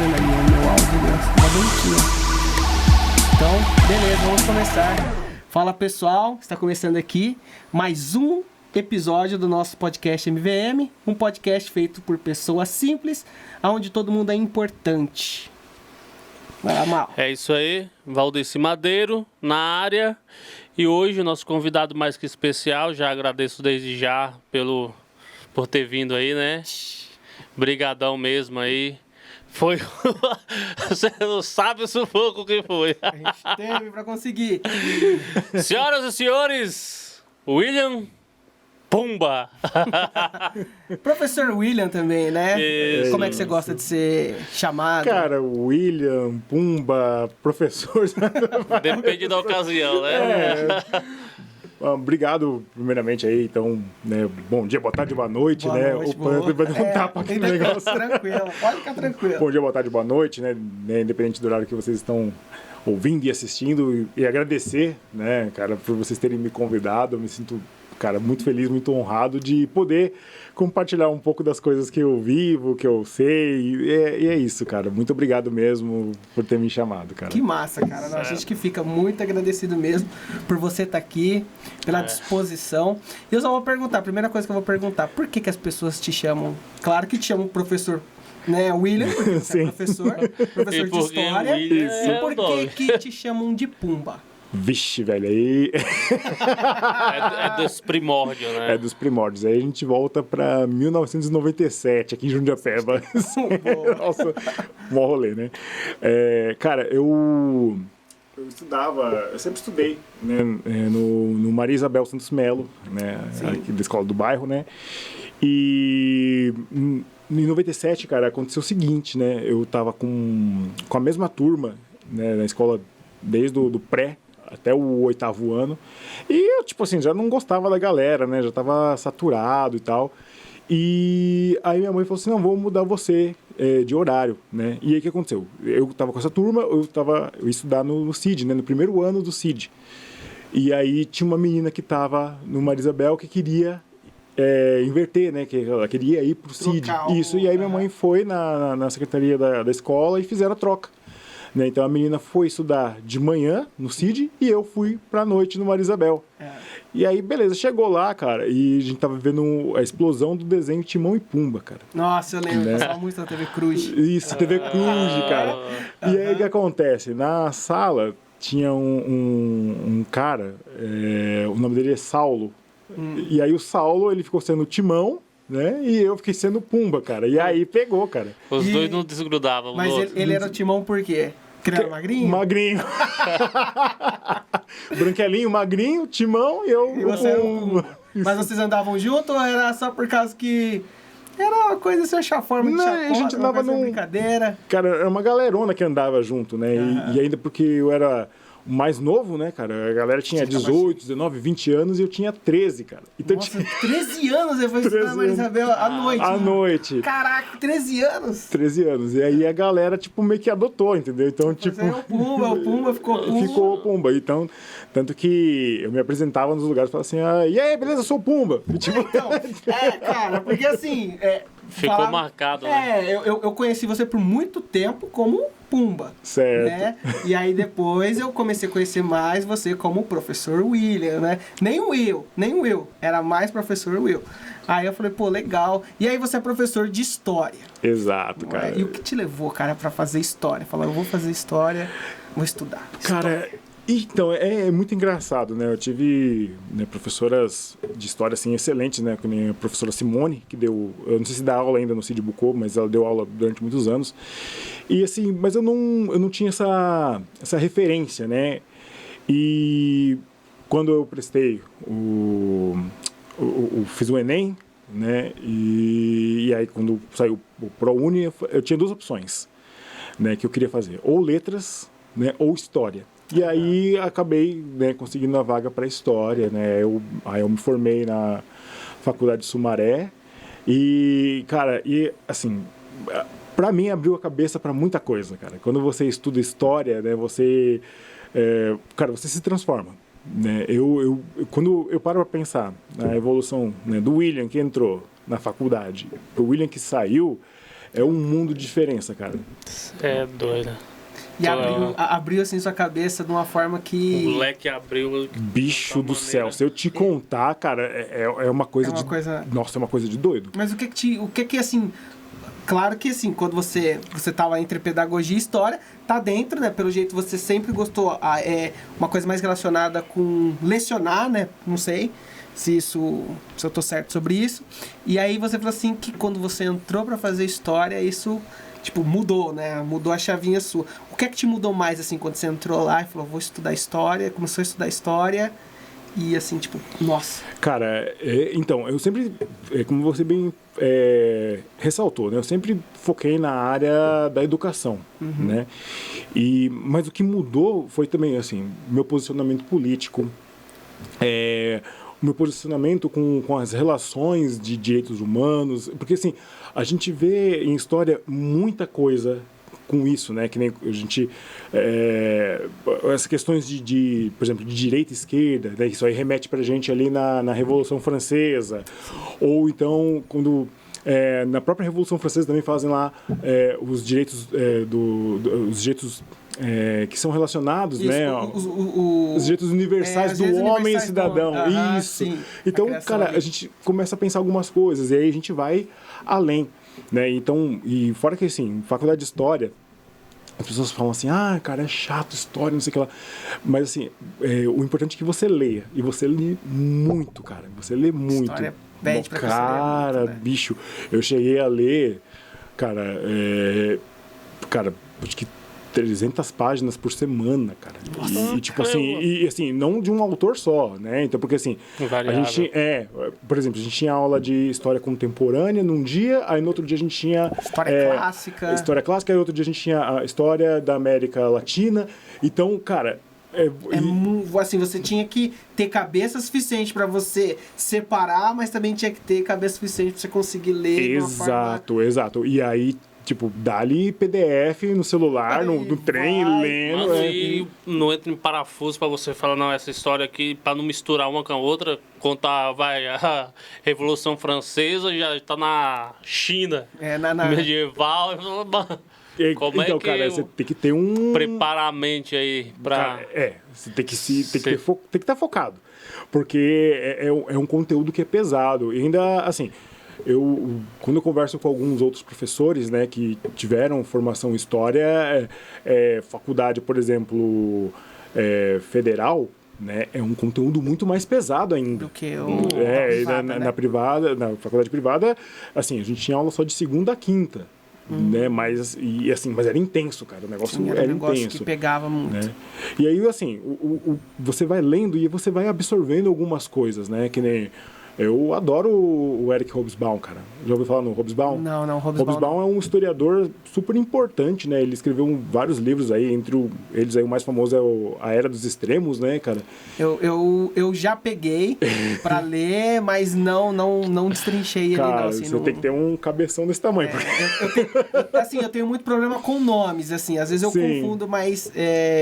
vendo ali o meu áudio, uma bonitinha. Então, beleza, vamos começar. Fala pessoal, está começando aqui mais um episódio do nosso podcast MVM, um podcast feito por pessoas simples, onde todo mundo é importante. Vai lá, Mal. É isso aí, Valdeci Madeiro na área. E hoje o nosso convidado mais que especial, já agradeço desde já por ter vindo aí, né? Brigadão mesmo aí. Foi. Você não sabe o sufoco que foi. A gente teve para conseguir. Senhoras e senhores, William Pumba. Professor William também, né? Isso. Como é que você gosta de ser chamado? Cara, William, Pumba, professor. Depende da ocasião, né? Obrigado, primeiramente, aí. Então, né, bom dia, boa tarde, boa noite, Boa né? noite, Opa, vai dar um tapa aqui no negócio. Tranquilo, pode ficar tranquilo. Bom dia, boa tarde, boa noite, né? Independente do horário que vocês estão ouvindo e assistindo. E agradecer, né, cara, por vocês terem me convidado. Eu me sinto, cara, muito feliz, muito honrado de poder compartilhar um pouco das coisas que eu vivo, que eu sei. E é isso, cara. Muito obrigado mesmo por ter me chamado, cara. Que massa, cara. Não, a gente que fica muito agradecido mesmo por você estar aqui, pela disposição. E eu só vou perguntar, a primeira coisa que eu vou perguntar, por que as pessoas te chamam? Claro que te chamam professor, né, William, porque você é professor E de por que história. William E é por o nome? que te chamam de Pumba? Vixe, velho, aí É dos primórdios, né? é dos primórdios. Aí a gente volta pra 1997, aqui em Jundiapeba. Nossa, mó rolê, né? Cara, eu estudava, eu sempre estudei, né, no Maria Isabel Santos Melo, né, aqui da escola do bairro, né? E em 97, cara, aconteceu o seguinte, né? Eu tava com a mesma turma, né, na escola desde o do pré até o 8º ano. E eu, tipo assim, já não gostava da galera, né? Já tava saturado e tal. E aí minha mãe falou assim, não, vou mudar você de horário, né? E aí o que aconteceu? Eu tava com essa turma, eu ia estudar no CID, né? No primeiro ano do CID. E aí tinha uma menina que tava no Maria Isabel que queria inverter, né? Que ela queria ir pro CID. Isso, e aí minha mãe foi na secretaria da escola e fizeram a troca. Né? Então a menina foi estudar de manhã no CID e eu fui pra noite no Maria Isabel. E aí, beleza, chegou lá, cara, e a gente tava vendo a explosão do desenho Timão e Pumba, cara. Nossa, eu lembro, passava muito na TV Cruz. Isso, TV Cruz, cara. E aí o que acontece? Na sala tinha um cara, o nome dele é Saulo. E aí o Saulo, ele ficou sendo o Timão, né? E eu fiquei sendo Pumba, cara. E aí pegou, cara. Os dois não desgrudavam. Mas ele era o Timão por quê? Porque ele era magrinho? Magrinho. Branquelinho, magrinho, Timão e eu. E você era o Pumba. Mas vocês andavam junto ou era só por causa que era uma coisa assim, achar forma de Não, chacota, a gente andava num brincadeira? Cara, era uma galerona que andava junto, né? E ainda porque eu era o mais novo, né, cara? A galera tinha 18, 19, 20 anos e eu tinha 13, cara. Então, Nossa, 13 anos você foi estudar na Maria Isabel à noite. à noite. Caraca, 13 anos? 13 anos. E aí a galera, tipo, meio que adotou, entendeu? Então, tipo... Você é o Pumba ficou Pumba. Ficou o Pumba. Então, tanto que eu me apresentava nos lugares e falava assim, e aí, beleza, eu sou o Pumba. E, tipo... Então, cara, porque assim... Ficou marcado, né? Eu conheci você por muito tempo como Pumba. Certo. Né? E aí depois eu comecei a conhecer mais você como professor William, né? Nem o Will. Era mais professor Will. Aí eu falei, pô, legal. E aí você é professor de história. Exato, cara. E o que te levou, cara, pra fazer história? Falar, eu vou fazer história, vou estudar. Cara, então, é muito engraçado, né? Eu tive professoras de história, assim, excelentes, né? Como a professora Simone, que deu... Eu não sei se dá aula ainda no CID Bucô, mas ela deu aula durante muitos anos. E, assim, mas eu não tinha essa referência, né? E quando eu prestei fiz o Enem, né? E aí, quando saiu o ProUni, eu tinha duas opções, né? Que eu queria fazer. Ou letras, né? Ou história. E aí acabei, né, conseguindo a vaga para história, né? Aí eu me formei na Faculdade de Sumaré e, cara, assim, para mim abriu a cabeça para muita coisa, cara. Quando você estuda história, né, você se transforma, né? Quando eu paro para pensar na evolução, né, do William que entrou na faculdade, pro William que saiu, é um mundo de diferença, cara. É doido. E abriu assim sua cabeça de uma forma que... O leque abriu. Bicho do céu, se eu te contar, cara, é uma coisa Nossa, é uma coisa de doido. Mas o que assim... Claro que assim, quando você tava entre pedagogia e história, tá dentro, né? Pelo jeito você sempre gostou, uma coisa mais relacionada com lecionar, né? Não sei se eu tô certo sobre isso. E aí você falou assim que quando você entrou pra fazer história, isso, tipo, mudou, né? Mudou a chavinha sua. O que é que te mudou mais, assim, quando você entrou lá e falou, vou estudar história, começou a estudar história... E assim, tipo, nossa. Cara, então, eu sempre, como você bem ressaltou, né? Eu sempre foquei na área da educação, né? Mas o que mudou foi também, assim, meu posicionamento político, o meu posicionamento com as relações de direitos humanos, porque, assim, a gente vê em história muita coisa com isso, né? Que nem a gente... essas questões por exemplo, de direita e esquerda, né? Isso aí remete pra gente ali na Revolução Francesa. Ou então, quando... na própria Revolução Francesa também fazem lá os direitos, os direitos que são relacionados, isso, né? Os direitos universais do homem e cidadão. Isso. Sim, então, cara, a gente começa a pensar algumas coisas e aí a gente vai além, né? Então, e fora que assim, faculdade de história, as pessoas falam assim, cara, é chato história, não sei o que lá. Mas assim, o importante é que você leia. E você lê muito, cara. Você lê muito. História pede pra cara, muito, né? Bicho, eu cheguei a ler, cara, acho que 300 páginas por semana, cara. Nossa, e tipo assim, não de um autor só, né? Então, porque assim, variável. A gente por exemplo, a gente tinha aula de história contemporânea num dia, aí no outro dia a gente tinha história clássica, aí no outro dia a gente tinha a história da América Latina. Então, cara, assim, você tinha que ter cabeça suficiente para você separar, mas também tinha que ter cabeça suficiente para você conseguir ler. Exato. E aí, tipo, dá-lhe PDF no celular, no trem, lendo. Mas aí não entra em parafuso pra você falar, não, essa história aqui, pra não misturar uma com a outra, contar, a Revolução Francesa já tá na China, medieval. Como então, cara, você tem que ter um... Preparar a mente aí pra... Cara, você tem que estar focado. Porque é um conteúdo que é pesado. E ainda, assim... quando eu converso com alguns outros professores, né, que tiveram formação em história, faculdade, por exemplo, federal, né, é um conteúdo muito mais pesado ainda. Do que na privada, na faculdade privada, assim, a gente tinha aula só de segunda a quinta. Né? Mas era intenso, cara. O negócio era um negócio intenso. Que pegava muito. Né? E aí, assim, você vai lendo e você vai absorvendo algumas coisas, né? Que nem... Eu adoro o Eric Hobsbawm, cara. Já ouviu falar no Hobsbawm? Não, Hobsbawm é um historiador super importante, né? Ele escreveu vários livros aí, entre eles aí o mais famoso é A Era dos Extremos, né, cara? Eu já peguei pra ler, mas não destrinchei ele, cara, não. Assim, você tem que ter um cabeção desse tamanho. Eu tenho muito problema com nomes, assim. Às vezes eu confundo, mas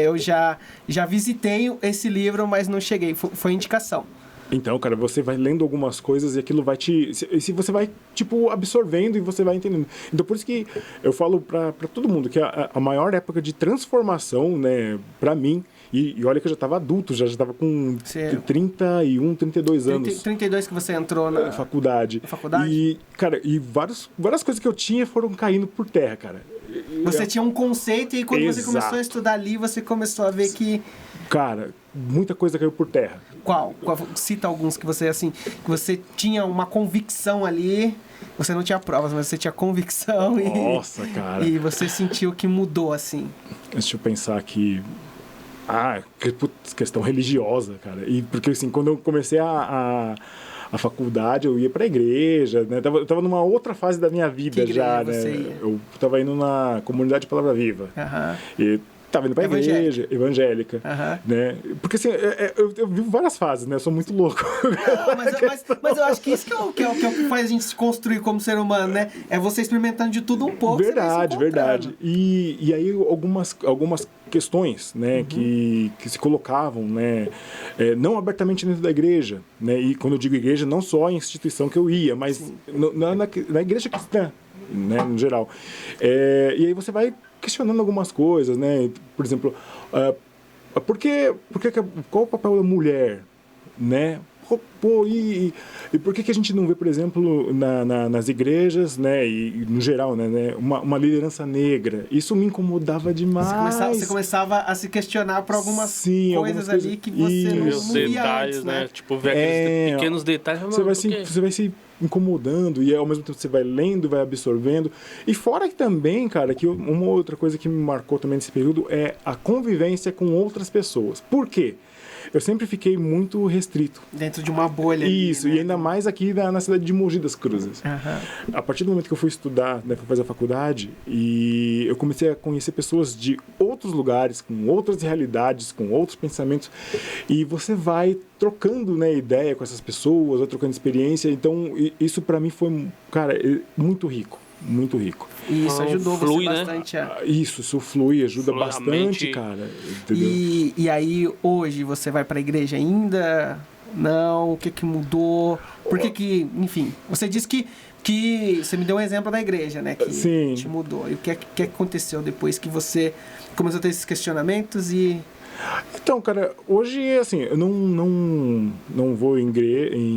eu já visitei esse livro, mas não cheguei. Foi indicação. Então, cara, você vai lendo algumas coisas e aquilo vai se você vai, tipo, absorvendo e você vai entendendo. Então, por isso que eu falo pra todo mundo que a maior época de transformação, né, pra mim, e olha que eu já tava adulto, já tava com 31, 32 anos. 32 que você entrou na faculdade. Na faculdade? E, cara, várias coisas que eu tinha foram caindo por terra, cara. Você tinha um conceito e quando você começou a estudar ali, você começou a ver que... Cara, muita coisa caiu por terra. Qual? Cita alguns que você, assim, que você tinha uma convicção ali, você não tinha provas, mas você tinha convicção. Nossa, cara. E você sentiu que mudou, assim. Deixa eu pensar aqui. Questão religiosa, cara. E porque, assim, quando eu comecei a faculdade, eu ia pra igreja, né? Eu tava numa outra fase da minha vida já, né? Eu tava indo na Comunidade Palavra Viva. E tava indo pra igreja evangélica, né? Porque assim, eu vivo várias fases, né? Eu sou muito louco. Mas eu acho que isso que é o que faz a gente se construir como ser humano, né? É você experimentando de tudo um pouco. Verdade. E aí algumas questões, né, que se colocavam, né, não abertamente dentro da igreja, né? E quando eu digo igreja, não só a instituição que eu ia, mas na igreja cristã, né, no geral. E aí você vai questionando algumas coisas, né? Por exemplo, qual o papel da mulher, né? Pô, e por que a gente não vê, por exemplo, nas igrejas, né, e no geral, né, uma liderança negra? Isso me incomodava demais. Você começava a se questionar por algumas coisas ali que você não via detalhes, antes, né? Tipo, ver aqueles pequenos detalhes. Você vai se incomodando e ao mesmo tempo você vai lendo, vai absorvendo. E fora que também, cara, que uma outra coisa que me marcou também nesse período é a convivência com outras pessoas. Por quê? Eu sempre fiquei muito restrito. Dentro de uma bolha. Isso, ali, né? E ainda mais aqui na cidade de Mogi das Cruzes. Uhum. A partir do momento que eu fui estudar, né, fui fazer a faculdade, e eu comecei a conhecer pessoas de outros lugares, com outras realidades, com outros pensamentos, e você vai trocando, né, ideia com essas pessoas, vai trocando experiência. Então, isso pra mim foi, cara, muito rico. Muito rico. E isso ajudou flui, você bastante. Né? Isso flui, ajuda bastante, cara. Entendeu? E aí, hoje, você vai pra igreja ainda? Não? O que mudou? Por que enfim, você disse que você me deu um exemplo da igreja, né? Que Sim. te mudou. E o que aconteceu depois que você começou a ter esses questionamentos e... Então, cara, hoje, assim, eu não vou em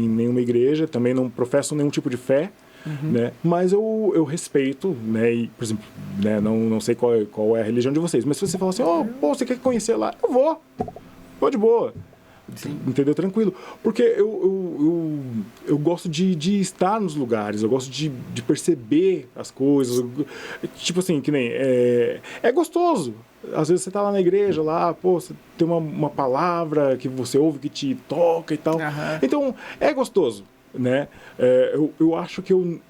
nenhuma igreja, também não professo nenhum tipo de fé. Uhum. Né? Mas eu respeito, né? E, por exemplo, né? Não sei qual é a religião de vocês, mas se você falar assim, você quer conhecer lá? Eu vou de boa. Sim. Entendeu? Tranquilo. Porque eu gosto de estar nos lugares, eu gosto de perceber as coisas. Tipo assim, que nem... É gostoso. Às vezes você tá lá na igreja, você tem uma palavra que você ouve que te toca e tal. Uhum. Então, é gostoso. Né? Eu acho que eu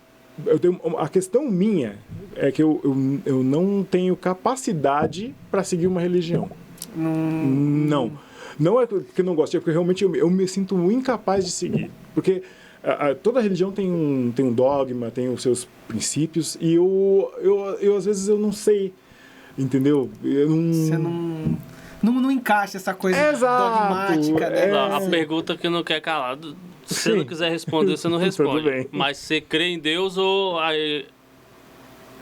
tenho, a questão minha é que eu não tenho capacidade para seguir uma religião. Não é porque eu não gosto, é porque realmente eu me sinto incapaz de seguir. Porque toda religião tem um dogma, tem os seus princípios, e eu às vezes eu não sei, entendeu? Você não encaixa essa coisa dogmática, né? A pergunta que não quer calar. Se você não quiser responder, você não responde. Mas você crê em Deus ou...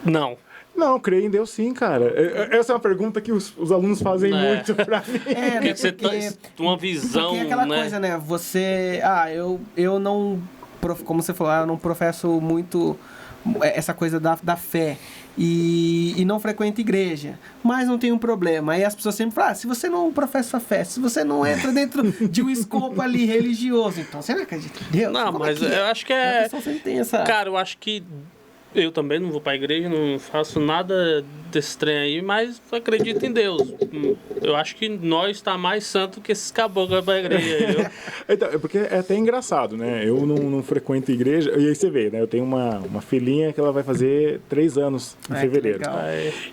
Não. Não, creio em Deus sim, cara. Essa é uma pergunta que os alunos fazem muito pra mim. Porque você tem uma visão, porque é aquela coisa, né? Você... eu não... Como você falou, eu não professo muito essa coisa da fé. E não frequenta igreja, mas não tem um problema. Aí as pessoas sempre falam, se você não professa a fé, se você não entra dentro de um escopo ali religioso, então você não acredita em Deus? Não, mas eu acho que Cara, eu acho que eu também não vou pra igreja, não faço nada desse trem aí, mas acredito em Deus. Eu acho que nós tá mais santo que esses caboclos pra igreja. Então, porque é até engraçado, né? Eu não frequento igreja, e aí você vê, né? Eu tenho uma filhinha que ela vai fazer 3 anos em fevereiro.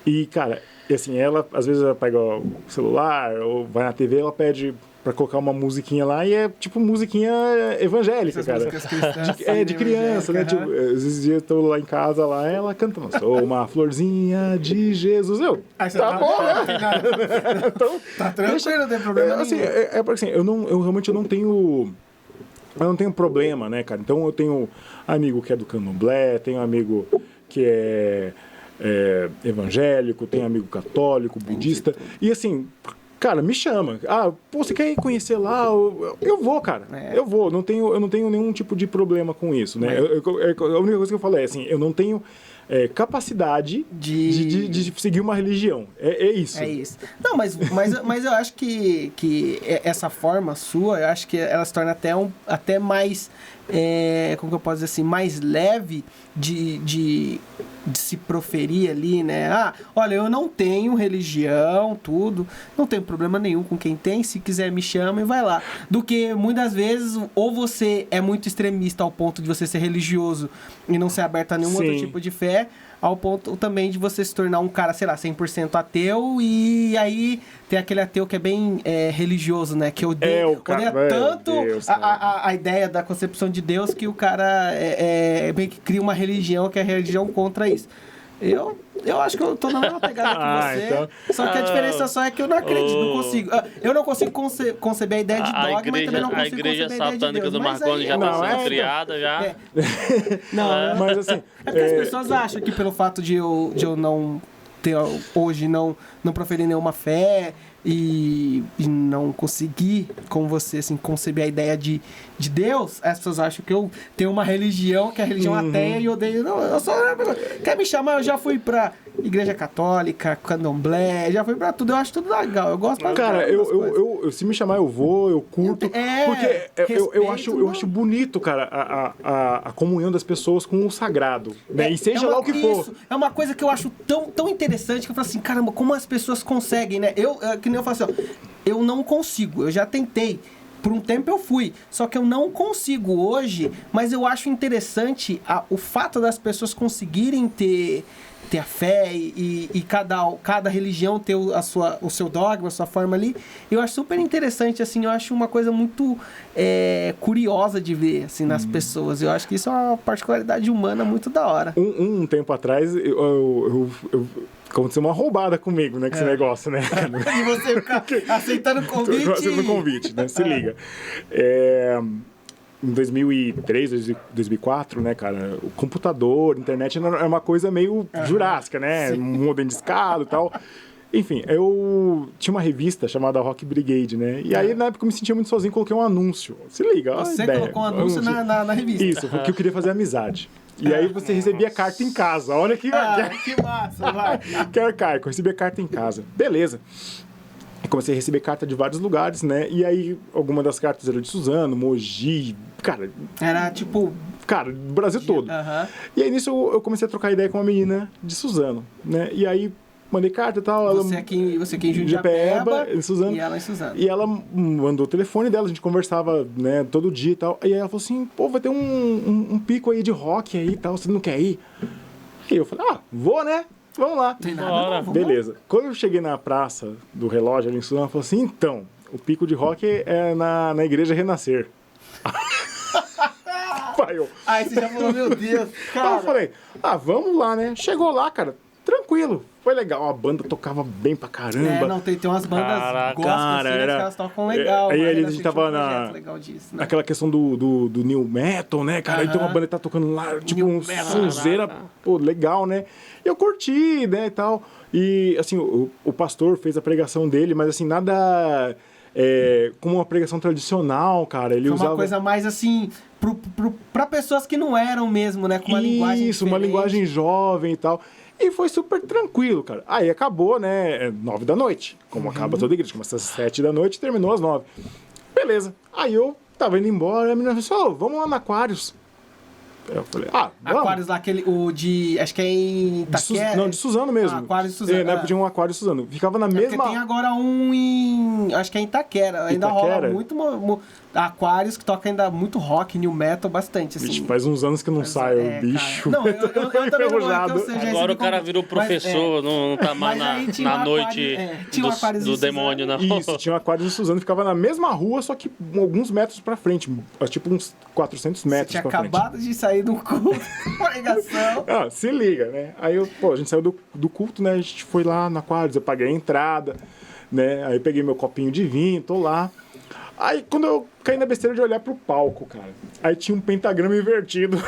E, cara, assim, ela às vezes ela pega o celular ou vai na TV, ela pede pra colocar uma musiquinha lá e é tipo musiquinha evangélica, cara. De criança, né? Tipo, esses dias eu tô lá em casa, ela cantando, sou uma florzinha de Jesus. Tá bom, né? Então, tá tranquilo, não tem problema assim, assim, eu realmente não tenho problema, né, cara? Então eu tenho amigo que é do candomblé, tenho amigo que é evangélico, tenho amigo católico, budista, e assim... Cara, me chama. Você quer ir conhecer lá? Eu vou, cara. Eu vou. Eu não tenho nenhum tipo de problema com isso, né? A única coisa que eu falo é assim, eu não tenho capacidade de seguir uma religião. É isso. É isso. Não, mas eu acho que essa forma sua, eu acho que ela se torna até mais... como que eu posso dizer assim? Mais leve de se proferir ali, né? Olha, eu não tenho religião, tudo, não tenho problema nenhum com quem tem, se quiser me chama e vai lá. Do que muitas vezes, ou você é muito extremista ao ponto de você ser religioso e não ser aberto a nenhum outro tipo de fé, ao ponto também de você se tornar um cara, sei lá, 100% ateu, e aí tem aquele ateu que é bem religioso, né? Que odeia tanto a ideia da concepção de Deus que o cara meio que cria uma religião que é a religião contra isso. Eu acho que eu tô na mesma pegada que você. Então. Só que a diferença só é que eu não acredito, não consigo. Eu não consigo conceber a ideia de dogma, mas também não A consigo igreja conceber a ideia de satânica Deus. do Mas Marconi aí, já não, tá sendo então. criada, já. Não, Mas assim. é porque as pessoas acham que pelo fato de eu não ter hoje não proferir nenhuma fé e não conseguir, como você, assim, conceber a ideia de Deus, as pessoas acham que eu tenho uma religião que é a religião ateia e eu odeio. Não, eu sou uma pessoa. Quer me chamar? Eu já fui pra igreja católica, candomblé, já fui pra tudo. Eu acho tudo legal. Eu gosto pra Cara, caramba das coisas. eu se me chamar, eu vou, eu curto. Porque eu respeito, acho bonito, cara, a comunhão das pessoas com o sagrado. Né? E seja lá o que for. Isso, é uma coisa que eu acho tão interessante que eu falo assim, caramba, como as pessoas conseguem, né? Que nem eu falo assim, ó, eu não consigo, eu já tentei. Por um tempo eu fui, só que eu não consigo hoje, mas eu acho interessante o fato das pessoas conseguirem ter a fé e cada religião ter o seu dogma, a sua forma ali. Eu acho super interessante, assim, eu acho uma coisa muito curiosa de ver, assim, nas pessoas. Eu acho que isso é uma particularidade humana muito da hora. Um tempo atrás, aconteceu uma roubada comigo, né? Com esse negócio, né? E você ficar aceitando o convite. Aceitando o convite, né? Se liga. Em 2003, 2004, né, cara, o computador, a internet era uma coisa meio jurássica, né? Um mundo dentro de escada e tal. Enfim, eu tinha uma revista chamada Rock Brigade, né? E aí, na época, eu me sentia muito sozinho, coloquei um anúncio. Se liga, olha a Você ideia. colocou um anúncio na revista. Isso, porque eu queria fazer amizade. E aí você recebia carta em casa. Olha que... que massa, vai. Que arcaico, eu recebia carta em casa. Beleza. Eu comecei a receber carta de vários lugares, né? E aí, algumas das cartas eram de Suzano, Mogi, cara... Era tipo... Cara, do Brasil todo. E aí, nisso, eu comecei a trocar ideia com uma menina de Suzano, né? E aí, mandei carta e tal. Você aqui em Jundiapeba em Suzano. E ela em Suzano. E ela mandou o telefone dela, a gente conversava, né, todo dia e tal. E aí ela falou assim, pô, vai ter um pico aí de rock aí e tal, você não quer ir? E eu falei, vou, né? Vamos lá. Tem nada, não, vamos Beleza. Quando eu cheguei na praça do relógio ali em Suzano, ela falou assim, então, o pico de rock é na Igreja Renascer. Aí você já falou, meu Deus, cara. Aí eu falei, vamos lá, né? Chegou lá, cara, tranquilo. Foi legal, a banda tocava bem pra caramba. Não, tem umas bandas gospel, assim, que elas tocam legal. Aí a gente gente tava naquela questão do new metal, né, cara? Então a banda tá tocando lá, tipo, um sonzeira, pô, legal, né? Eu curti, né, e tal. E, assim, o pastor fez a pregação dele, mas, assim, nada... como uma pregação tradicional, cara. Ele usava... uma coisa mais, assim, pra pessoas que não eram mesmo, né? Com uma linguagem diferente. Uma linguagem jovem e tal. E foi super tranquilo, cara. Aí acabou, né? 9 da noite. Como acaba toda a igreja. Começa às 7 da noite e terminou às 9. Beleza. Aí eu tava indo embora. A menina falou assim, vamos lá no Aquários. Eu falei, vamos. Aquários lá, o de... Acho que é em Itaquera. De Suzano mesmo. Aquários de Suzano. Na época tinha um Aquário de Suzano. Ficava na mesma... Porque tem agora um em... Acho que é em Itaquera. Ainda rola muito... Aquários que toca ainda muito rock, new metal, bastante, assim. Bicho, faz uns anos que não sai o bicho. Cara. Não, eu também não agora o cara virou professor, não tá mais na noite do demônio, não. Isso, tinha um Aquário de Suzano, ficava na mesma rua, só que alguns metros pra frente, tipo uns 400 metros pra frente. Tinha acabado de sair do culto, pregação. Se liga, né? Aí a gente saiu do culto, né? A gente foi lá no Aquário, eu paguei a entrada, né? Aí peguei meu copinho de vinho, tô lá. Aí, quando eu caí na besteira de olhar pro palco, cara, aí tinha um pentagrama invertido.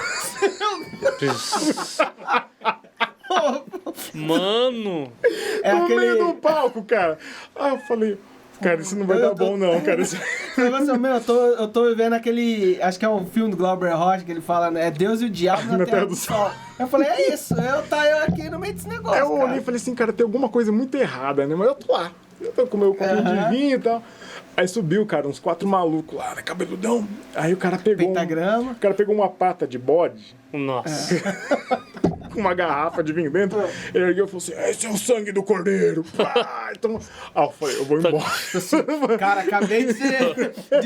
Mano! No meio do palco, cara. Aí eu falei, cara, isso não vai dar bom, não, cara. Eu tô vendo aquele... Acho que é um filme do Glauber Rocha, que ele fala, né? É Deus e o Diabo na Terra do Sol. Eu falei, é isso. Eu aqui no meio desse negócio, eu olhei e falei assim, cara, tem alguma coisa muito errada, né? Mas eu tô lá. Eu tô com meu copinho de vinho e tal. Aí subiu, cara, uns 4 malucos lá, né, cabeludão. Aí o cara pegou... Pentagrama. O cara pegou uma pata de bode. Nossa. Com uma garrafa de vinho dentro. Ele ergueu e falou assim, esse é o sangue do cordeiro. Então... eu falei, eu vou embora. Cara, acabei de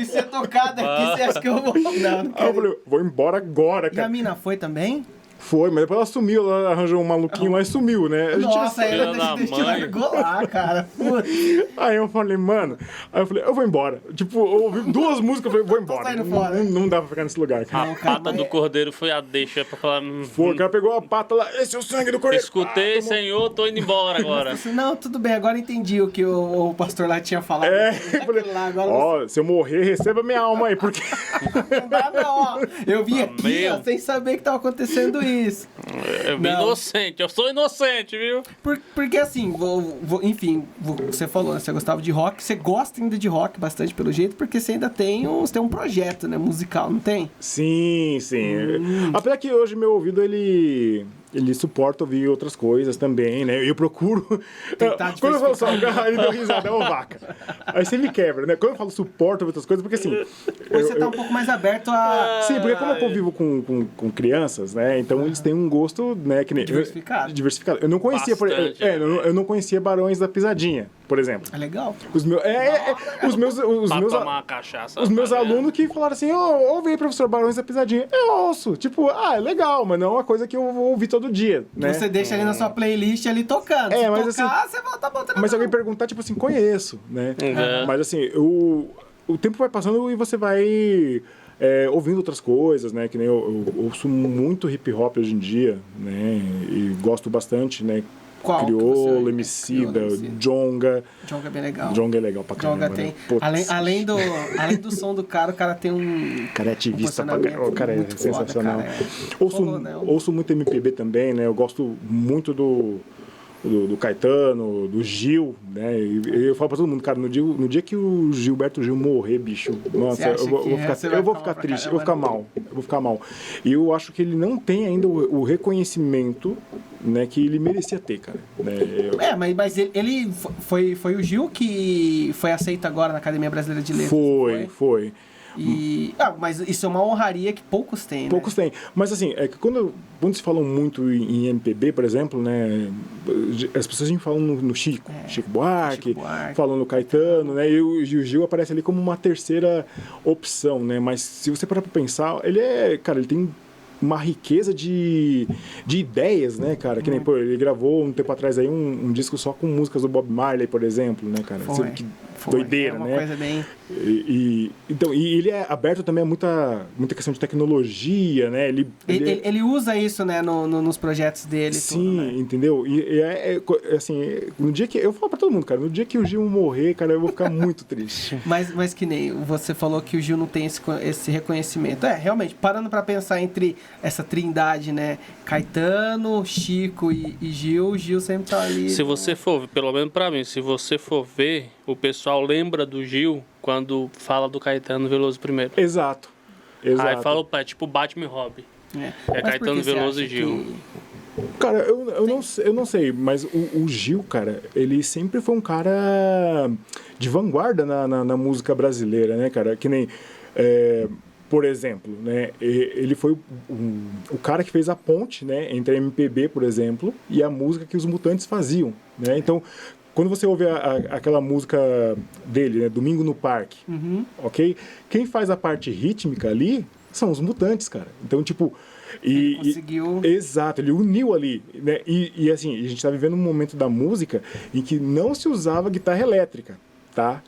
ser tocado aqui, você acha que eu vou... Não Aí eu falei, vou embora agora, cara. E a mina foi também? Foi, mas depois ela sumiu, ela arranjou um maluquinho lá e sumiu, né? A gente Nossa, aí Filha da deixa mãe. largou lá, cara. Putz. Aí eu falei, mano, eu vou embora. Tipo, eu ouvi 2 músicas, eu falei, vou embora. saindo fora. Não dá pra ficar nesse lugar, cara. A pata do cordeiro foi a deixa pra falar. Foi, o cara pegou a pata lá, esse é o sangue do cordeiro. Escutei, senhor, tô indo embora agora. Assim, não, tudo bem, agora entendi o que o pastor lá tinha falado. É, eu falei, Lá, agora ó, se eu morrer, receba minha alma aí, porque... não dá não, ó. Eu vim aqui, ó, sem saber que tava acontecendo isso. Eu vim Não. inocente, eu sou inocente, viu? Porque assim, enfim, você falou, né, você gostava de rock, você gosta ainda de rock bastante pelo jeito, porque você ainda tem um projeto, né, musical, não tem? Sim, sim. Apesar que hoje meu ouvido, ele suporta ouvir outras coisas também, né? Eu procuro... Tentar Quando eu falo só, diversificar. ele deu risada, é uma vaca. Aí você me quebra, né? Quando eu falo suporta ouvir outras coisas, porque assim... Hoje você tá um pouco mais aberto a... Sim, porque como eu convivo com crianças, né? Então eles têm um gosto, né? Que nem, Diversificado. diversificado. Eu não conhecia, Bastante, eu não conhecia Barões da Pisadinha, por exemplo. É legal. Os meus, Pra meus, tomar uma cachaça. os meus tá vendo? alunos que falaram assim, ouve aí, professor Barões da Pisadinha. Eu ouço. Tipo, é legal, mas não é uma coisa que eu vou ouvir todo dia, né? Você deixa ali na sua playlist ali tocando. É, Se mas tocar, você tá botando. Mas se alguém perguntar, tipo assim, conheço, né? Uhum. Mas assim, o tempo vai passando e você vai ouvindo outras coisas, né? Que nem eu ouço muito hip hop hoje em dia, né? E gosto bastante, né? Qual que você Criolo, ouve? Emicida, Criolo, Emicida. Jonga. Jonga é bem legal. Jonga é legal pra caramba. Jonga tem. né? Putz, Além do som do cara, o cara tem um. cara é ativista pra caramba. O cara é muito sensacional. Foda, cara, Ouço muito MPB também, né? Eu gosto muito do Caetano, do Gil, né? E eu falo pra todo mundo, cara, no dia que o Gilberto Gil morrer, bicho, nossa, Você acha eu vou que ficar, você vai eu vou falar ficar pra triste, eu caramba, vou ficar mal. E eu acho que ele não tem ainda o reconhecimento, né, que ele merecia ter, cara. Né? Mas ele foi o Gil que foi aceito agora na Academia Brasileira de Letras. Foi. Mas isso é uma honraria que poucos têm, Poucos né? têm. Mas assim, é que quando se falam muito em MPB, por exemplo, né? As pessoas sempre falam no Chico Buarque, falam no Caetano, né? E o Gil aparece ali como uma terceira opção, né? Mas se você parar pra pensar, ele tem uma riqueza de ideias, né, cara? Que nem, pô, ele gravou um tempo atrás aí um disco só com músicas do Bob Marley, por exemplo, né, cara? Você vê que doideira, é uma né? coisa bem... Então, ele é aberto também a muita questão de tecnologia, né? Ele usa isso, né, nos projetos dele. Sim, tudo, né? entendeu? Assim, no dia que... Eu falo pra todo mundo, cara, no dia que o Gil morrer, cara, eu vou ficar muito triste. Mas que nem você falou que o Gil não tem esse reconhecimento. Realmente, parando pra pensar entre essa trindade, né? Caetano, Chico e Gil, o Gil sempre tá ali. Se você for, pelo menos pra mim, se você for ver, o pessoal lembra do Gil quando fala do Caetano Veloso primeiro. Exato. Aí fala, tipo Batman e Robin. É Mas Caetano por que você Veloso acha e Gil. Cara, eu não sei, mas o Gil, cara, ele sempre foi um cara de vanguarda na música brasileira, né, cara? Que nem... por exemplo, né, ele foi o cara que fez a ponte, né, entre a MPB, por exemplo, e a música que os Mutantes faziam, né? Então, quando você ouve aquela música dele, né, Domingo no Parque, ok? Quem faz a parte rítmica ali são os Mutantes, cara. Então, tipo... Ele conseguiu... Exato, ele uniu ali, né? E assim, a gente tá vivendo um momento da música em que não se usava guitarra elétrica, tá?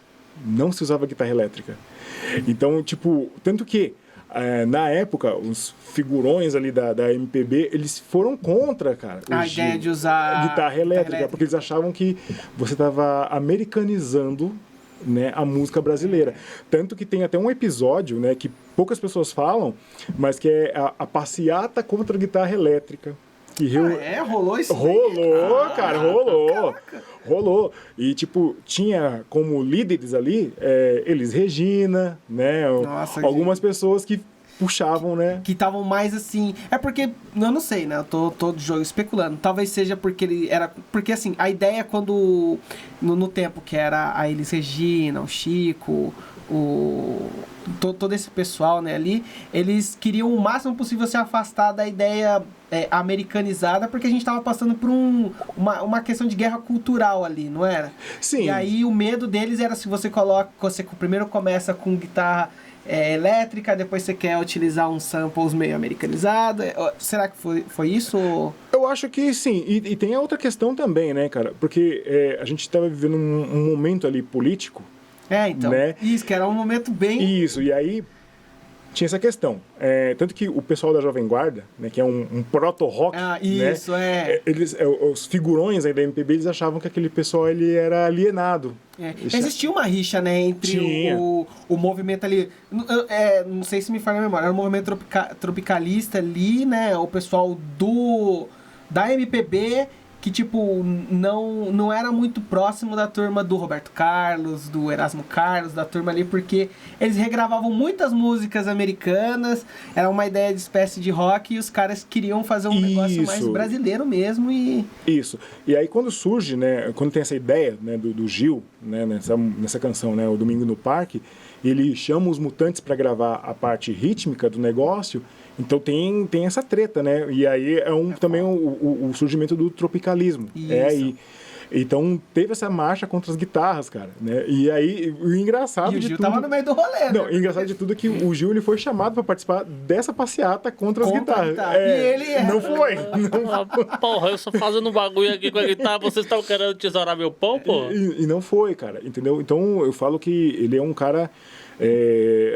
Não se usava guitarra elétrica. Então, tipo, tanto que na época, os figurões ali da MPB, eles foram contra, cara, a ideia de usar guitarra elétrica, porque eles achavam que você estava americanizando, né, a música brasileira. Tanto que tem até um episódio, né, que poucas pessoas falam, mas que é a passeata contra a guitarra elétrica. Rolou isso? Rolou, cara, rolou. Rolou. E, tipo, tinha como líderes ali Elis Regina, né? Nossa, algumas pessoas que puxavam, né? Que estavam mais assim... É porque... Eu não sei, né? Eu tô todo jogo especulando. Talvez seja porque ele era... Porque, assim, a ideia quando... No tempo que era a Elis Regina, o Chico... todo esse pessoal, né, ali, eles queriam o máximo possível se afastar da ideia americanizada, porque a gente estava passando por uma questão de guerra cultural ali, não era? Sim. E aí o medo deles era se você primeiro começa com guitarra elétrica, depois você quer utilizar uns samples meio americanizados. Será que foi isso? Eu acho que sim, e tem a outra questão também, né, cara? Porque a gente estava vivendo um momento ali político. Então, né? Isso, que era um momento bem... Isso, e aí tinha essa questão. Tanto que o pessoal da Jovem Guarda, né, que é um proto-rock, isso, né, os figurões aí da MPB, eles achavam que aquele pessoal ele era alienado. Existia uma rixa, né, entre o movimento ali, não sei se me falha a memória, era o movimento tropicalista ali, né, o pessoal da MPB, que, tipo, não era muito próximo da turma do Roberto Carlos, do Erasmo Carlos, da turma ali, porque eles regravavam muitas músicas americanas, era uma ideia de espécie de rock, e os caras queriam fazer um negócio mais brasileiro mesmo, Isso. E aí, quando surge, né, quando tem essa ideia, né, do Gil, né, nessa canção, né, O Domingo no Parque, ele chama os Mutantes para gravar a parte rítmica do negócio. Então tem essa treta, né? E aí também o surgimento do tropicalismo. Isso. Aí. Então teve essa marcha contra as guitarras, cara, né? E aí o engraçado e o de Gil tudo... tava no meio do rolê, Não, né? o engraçado de tudo é que o Gil ele foi chamado para participar dessa passeata contra as guitarras. E ele não foi. Porra, eu só fazendo um bagulho aqui com a guitarra, vocês estão querendo tesourar meu pão, pô? E não foi, cara, entendeu? Então eu falo que ele é um cara...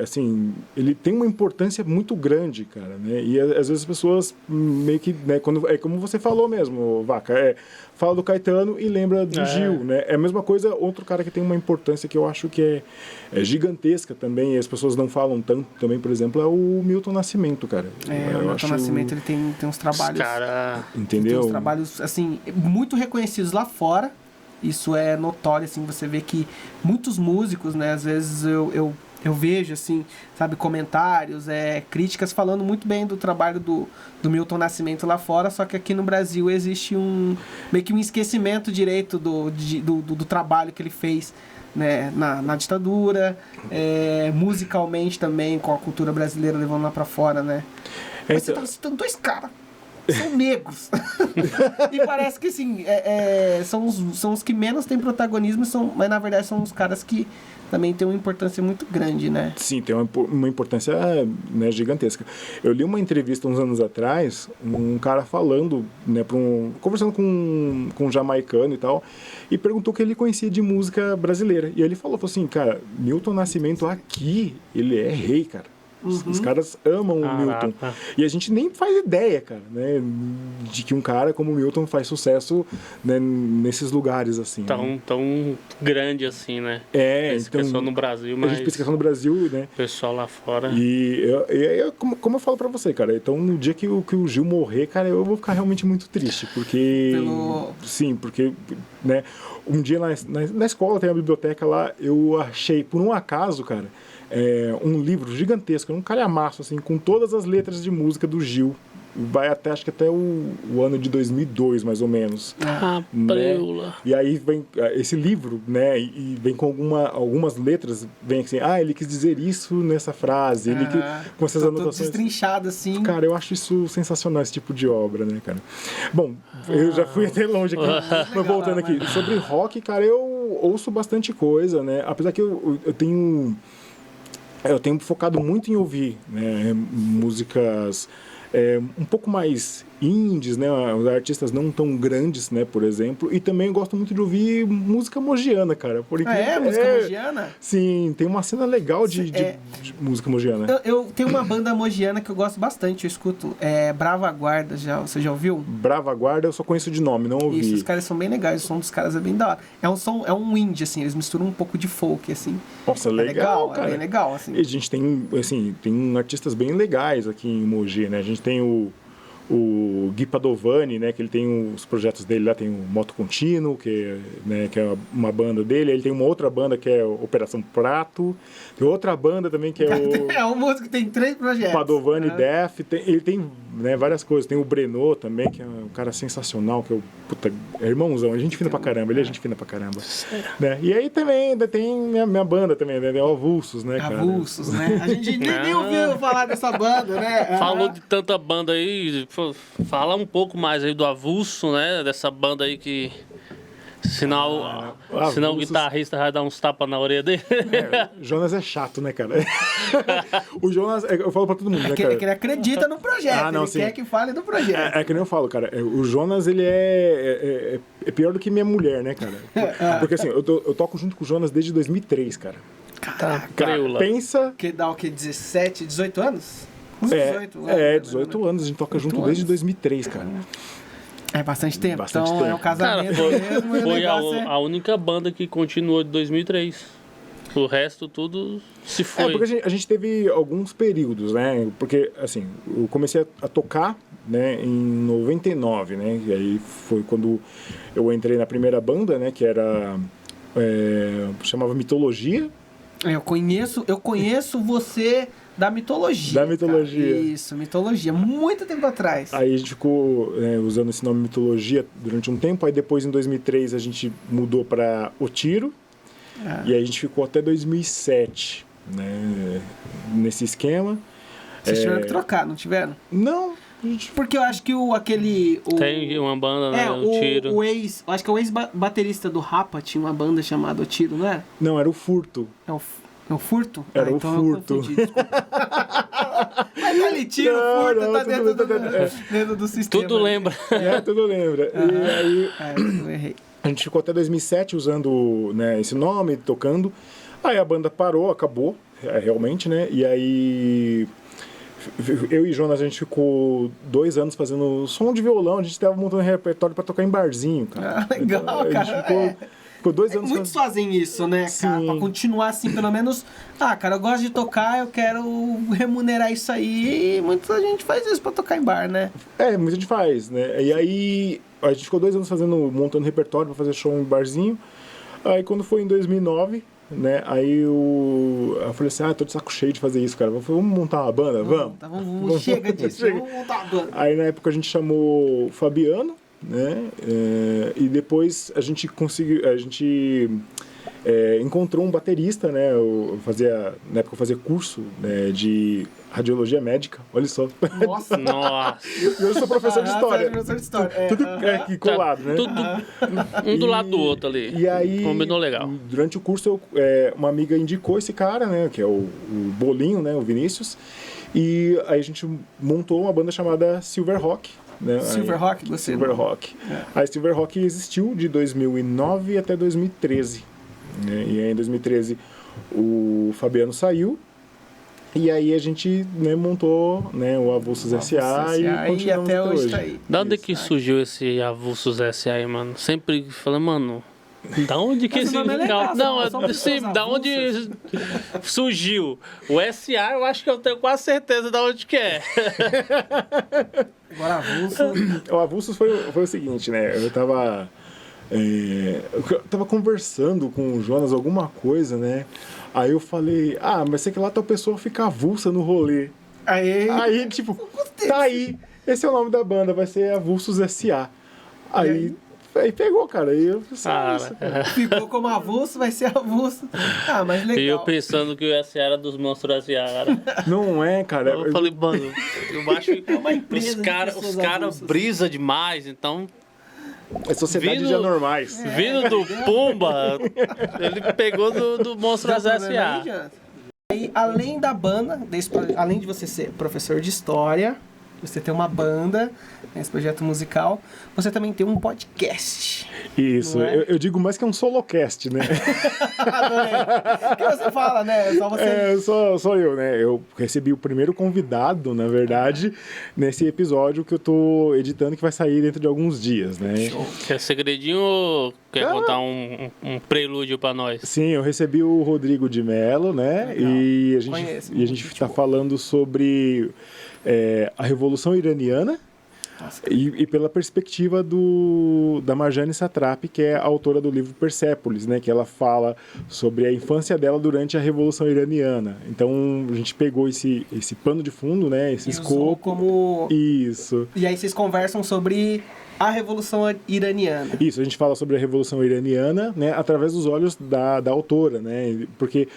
assim, ele tem uma importância muito grande, cara, né? E às vezes as pessoas meio que, né, quando é como você falou mesmo, Vaca, fala do Caetano e lembra do Gil, né? É a mesma coisa, outro cara que tem uma importância que eu acho que é gigantesca também, e as pessoas não falam tanto também, por exemplo, é o Milton Nascimento, cara. O Milton Nascimento, ele tem uns trabalhos... Entendeu? Tem uns trabalhos, assim, muito reconhecidos lá fora. Isso é notório, assim, você vê que muitos músicos, né, às vezes eu vejo, assim, sabe, comentários, críticas falando muito bem do trabalho do Milton Nascimento lá fora, só que aqui no Brasil existe meio que um esquecimento direito do trabalho que ele fez, né, na ditadura, musicalmente também, com a cultura brasileira levando lá pra fora, né. Mas você tá citando dois caras. São negros. E parece que, assim, são os que menos têm protagonismo, mas na verdade são os caras que também têm uma importância muito grande, né? Sim, tem uma importância, né, gigantesca. Eu li uma entrevista uns anos atrás, um cara falando, né, conversando com um jamaicano e tal, e perguntou o que ele conhecia de música brasileira. E ele falou assim, cara, Milton Nascimento aqui, ele é rei, cara. Os caras amam o Milton. E a gente nem faz ideia, cara, né? De que um cara como o Milton faz sucesso, né, nesses lugares, assim. Tão grande assim, né? Pesquisou no Brasil, mas... A gente pesquisou no Brasil, né? Pessoal lá fora. E como eu falo pra você, cara, então no dia que o Gil morrer, cara, eu vou ficar realmente muito triste, porque... Sim, porque, né? Um dia na escola, tem a biblioteca lá, eu achei, por um acaso, cara, um livro gigantesco, um calhamaço, assim, com todas as letras de música do Gil. Vai acho que até o ano de 2002, mais ou menos. Né? E aí vem esse livro, né? E vem com algumas letras, vem assim, ele quis dizer isso nessa frase. Ele com essas anotações. Destrinchado, assim. Cara, eu acho isso sensacional, esse tipo de obra, né, cara? Bom, eu já fui até longe aqui, mas voltando aqui. Sobre rock, cara, eu ouço bastante coisa, né? Apesar que eu tenho focado muito em ouvir, né, músicas um pouco mais indies, né, os artistas não tão grandes, né, por exemplo, e também eu gosto muito de ouvir música mogiana, cara. Música mogiana? Sim, tem uma cena legal de música mogiana. Eu tenho uma banda mogiana que eu gosto bastante, eu escuto, Brava Guarda, você já ouviu? Brava Guarda eu só conheço de nome, não ouvi. Isso, os caras são bem legais, o som dos caras é bem da hora. É um indie, assim, eles misturam um pouco de folk, assim. Nossa, legal, cara. É bem legal, assim. E a gente tem, assim, tem artistas bem legais aqui em Mogi, né, a gente tem o Gui Padovani, né, que ele tem os projetos dele lá, tem o Moto Contínuo, que é uma banda dele, ele tem uma outra banda que é Operação Prato, tem outra banda também que é o... É um músico que tem 3 projetos. Padovani Def, ele tem, né, várias coisas, tem o Breno também, que é um cara sensacional, que é o irmãozão, a gente fina pra caramba, ele é gente fina pra caramba. Né? E aí também ainda tem minha banda também, né, o Avulsos, né, cara? Avulsos, né? A gente nem ouviu falar dessa banda, né? Falou de tanta banda aí, fala um pouco mais aí do Avulso, né? Dessa banda aí que Senão o Avulsos. guitarrista vai dar uns tapas na orelha dele. Jonas é chato, né, cara? O Jonas, eu falo pra todo mundo, né, Que cara? ele acredita no projeto, Ah, não, ele sim. quer que fale do projeto. É que nem eu falo, cara. O Jonas, ele é pior do que minha mulher, né, cara? Porque assim, eu toco junto com o Jonas desde 2003, cara. Caraca, Cara, Preula. pensa... que dá o quê? 17, 18 anos? Uns 18 anos. 18 anos. A gente toca junto desde 2003, cara. É bastante tempo. Bastante então é tempo. um casamento Cara, mesmo. e o foi negócio a única banda que continuou de 2003. O resto tudo se foi. Porque a gente teve alguns períodos, né? Porque, assim, eu comecei a tocar, né, em 99, né? E aí foi quando eu entrei na primeira banda, né? Que era... chamava Mitologia. Eu conheço você da mitologia. Da mitologia. Cara. Isso, mitologia. Muito tempo atrás. Aí a gente ficou usando esse nome Mitologia durante um tempo. Aí depois, em 2003, a gente mudou para O Tiro. E aí a gente ficou até 2007, né? Nesse esquema. Vocês tiveram que trocar, não tiveram? Não. Porque eu acho que Tem uma banda, né? O Tiro. Eu acho que o ex-baterista do Rapa tinha uma banda chamada O Tiro, não é? Não, era o Furto. É o Furto? Era o então Furto. Eu confundi, desculpa. Mas ali, Tiro, Não, Furto, não, tá tudo dentro do sistema. Tudo lembra. Tudo lembra. E aí Eu errei. a gente ficou até 2007 usando, né, esse nome, tocando. Aí a banda parou, acabou, realmente, né? E aí eu e Jonas, a gente ficou 2 anos fazendo som de violão. A gente tava montando repertório pra tocar em barzinho, cara. Ah, legal, Então, a gente cara. ficou 2 anos Muitos fazem isso, né, cara? Sim. Pra continuar assim, pelo menos... Ah, cara, eu gosto de tocar, eu quero remunerar isso aí. E muita gente faz isso pra tocar em bar, né? Muita gente faz, né? E aí a gente ficou 2 anos montando repertório pra fazer show em barzinho. Aí quando foi em 2009, né? Aí eu falei assim, tô de saco cheio de fazer isso, cara. Vamos montar uma banda? Vamos. Tá, vamos chega disso, Chega. vamos montar uma banda. Aí na época a gente chamou o Fabiano, né? E depois a gente conseguiu, encontrou um baterista, né? Na época eu fazia curso, né, de radiologia médica, olha só. Nossa. Nossa. Eu sou professor de história. Professor de história. Tudo aqui colado, né? Tudo um do lado do outro ali. E aí, Combinou legal. durante o curso, uma amiga indicou esse cara, né? Que é o Bolinho, né? O Vinícius. E aí a gente montou uma banda chamada Silver Rock. Né? Silver Rock, você Silver Rock. A Silver Rock existiu de 2009 até 2013. Né? E aí em 2013 o Fabiano saiu. E aí a gente, né, montou, né, o Avulsos S.A. e continuamos até hoje tá aí. Da onde que surgiu esse Avulsos S.A. aí, mano? Sempre falando, mano, da onde que esse... nome é legal, Não, são pessoas sim, da onde avulsas. surgiu? O S.A. eu acho que eu tenho quase certeza da onde que é. Agora avulso. O Avulsos foi o seguinte, né, eu tava conversando com o Jonas alguma coisa, né, aí eu falei, mas sei que lá tal pessoa fica avulsa no rolê. Aí, tipo, tá aí, esse é o nome da banda, vai ser Avulsos S.A. Aí pegou, cara, aí eu Cara, Ficou como avulso, vai ser avulso. Mas legal. e eu pensando que o S.A. era dos monstros S.A., cara. Não é, cara. Eu falei, mano, eu acho que uma empresa os de caras pessoas cara avulsas. brisa demais, então... É sociedade Vindo- de anormais. Vindo do Pumba, ele pegou do Monstros Dá problema aí, S.A. Jonathan? E além da banda, além de você ser professor de história, você tem uma banda, esse projeto musical, você também tem um podcast. Isso, Não é? eu digo mais que é um solocast, né? Adorei. O que você fala, né? Só você. Só eu, né? Eu recebi o primeiro convidado, na verdade, nesse episódio que eu tô editando, que vai sair dentro de alguns dias, né? Quer segredinho ou quer contar um prelúdio pra nós? Sim, eu recebi o Rodrigo de Mello, né? Legal. E a Conheço, gente gente está boa. falando sobre a Revolução Iraniana. Nossa. E pela perspectiva da Marjane Satrapi, que é a autora do livro Persépolis, né, que ela fala sobre a infância dela durante a Revolução Iraniana. Então a gente pegou esse pano de fundo, né, esse E usou escopo. como... Isso. E aí vocês conversam sobre a Revolução Iraniana. Isso, a gente fala sobre a Revolução Iraniana, né, através dos olhos da autora, né, porque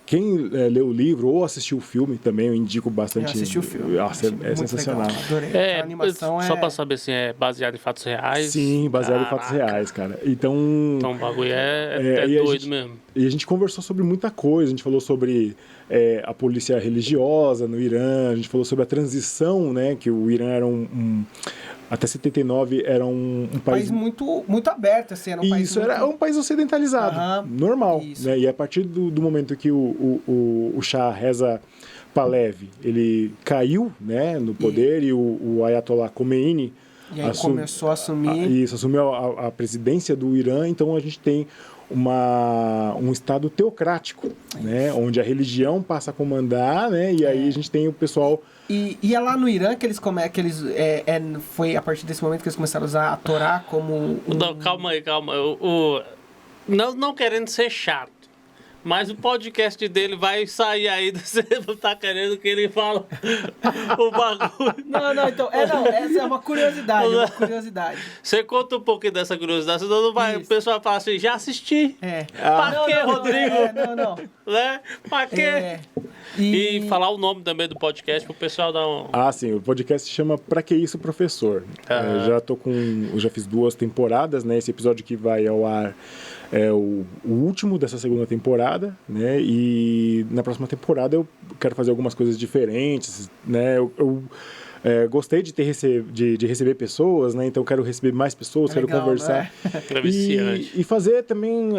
quem leu o livro ou assistiu o filme também, eu indico bastante. Eu assisti o filme. Nossa, é sensacional. Legal. Adorei. A animação só pra saber se é baseado em fatos reais. Sim, baseado em fatos reais, cara. Então o bagulho é doido mesmo. E a gente conversou sobre muita coisa. A gente falou sobre a polícia religiosa no Irã, a gente falou sobre a transição, né? Que o Irã era até 79 era um país muito, muito aberto, assim, era um país isso, muito... era um país ocidentalizado, normal. Né? E a partir do momento que o Shah Reza Pahlavi, ele caiu, né, no poder, e o Ayatollah Khomeini... E aí começou a assumir... assumiu a presidência do Irã, então a gente tem um estado teocrático, né, onde a religião passa a comandar, né, e aí a gente tem o pessoal... E é lá no Irã que eles foi a partir desse momento que eles começaram a usar a Torá como... Não, calma aí. Não querendo ser chato, mas o podcast dele vai sair aí. Você não tá querendo que ele fale o bagulho. Não, então... essa é uma curiosidade, Você conta um pouquinho dessa curiosidade, senão não vai, o pessoal fala assim, já assisti. Pra quê, Rodrigo? Não. Né? Pra quê? E falar o nome também do podcast pro pessoal dar um... sim, o podcast se chama Pra Que Isso, Professor? Já fiz 2 temporadas, né? Esse episódio que vai ao ar é o último dessa segunda temporada, né? E na próxima temporada eu quero fazer algumas coisas diferentes, né? Eu gostei de receber pessoas, né? Então eu quero receber mais pessoas, quero conversar. Né? E fazer também...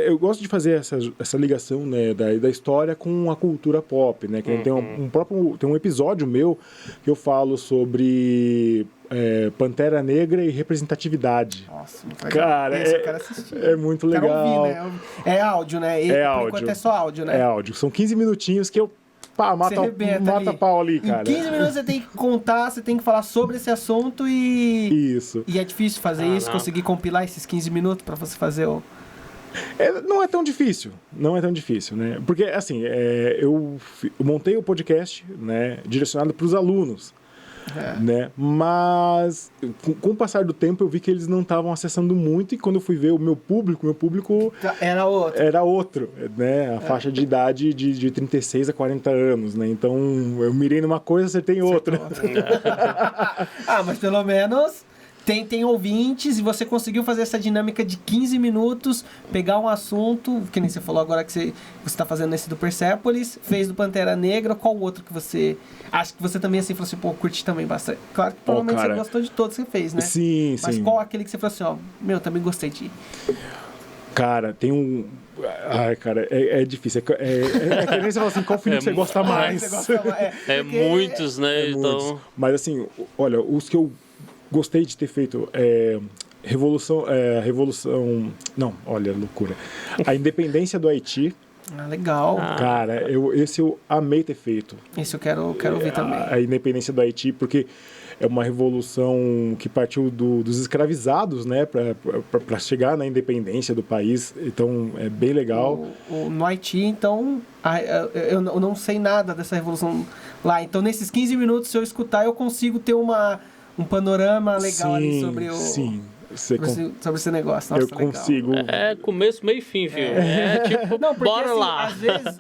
eu gosto de fazer essa ligação, né, da história com a cultura pop, né? Que tem um episódio meu que eu falo sobre... Pantera Negra e representatividade. Nossa, cara, eu quero assistir. É muito legal. Quero ouvir, né? É áudio, né? Por enquanto é só áudio, né? É áudio. São 15 minutinhos que eu mata pau ali, cara. Em 15 minutos você tem que contar, você tem que falar sobre esse assunto e... Isso. E é difícil fazer isso, conseguir compilar esses 15 minutos pra você fazer o... Não é tão difícil, né? Porque, assim, eu montei o podcast, né, direcionado para os alunos. Né? Mas com o passar do tempo eu vi que eles não estavam acessando muito, e quando eu fui ver o meu público era outro, né? A faixa de idade de 36 a 40 anos, né? Então eu mirei numa coisa, acertei em outra. Mas pelo menos tem ouvintes, e você conseguiu fazer essa dinâmica de 15 minutos, pegar um assunto, que nem você falou agora que você está fazendo esse do Persepolis, fez do Pantera Negra. Qual outro que você... Acho que você também, assim, falou assim, curti também bastante. Claro que provavelmente você gostou de todos que você fez, né? Sim, Mas qual aquele que você falou assim, também gostei de... Cara, tem um... cara, é difícil. Que nem você fala assim, qual filme que você gosta mais? Muitos, né? Então... Mas assim, olha, os que eu gostei de ter feito Revolução... Não, olha, loucura. A Independência do Haiti. Legal. Cara, esse eu amei ter feito. Esse eu quero ouvir também. A Independência do Haiti, porque é uma revolução que partiu dos escravizados, né, para chegar na independência do país. Então, é bem legal. No Haiti, então, eu não sei nada dessa revolução lá. Então, nesses 15 minutos, se eu escutar, eu consigo ter um panorama legal ali sobre o... Sim. Sobre esse negócio. Nossa, eu consigo. Começo, meio e fim, viu? Tipo, não, porque, bora assim, lá.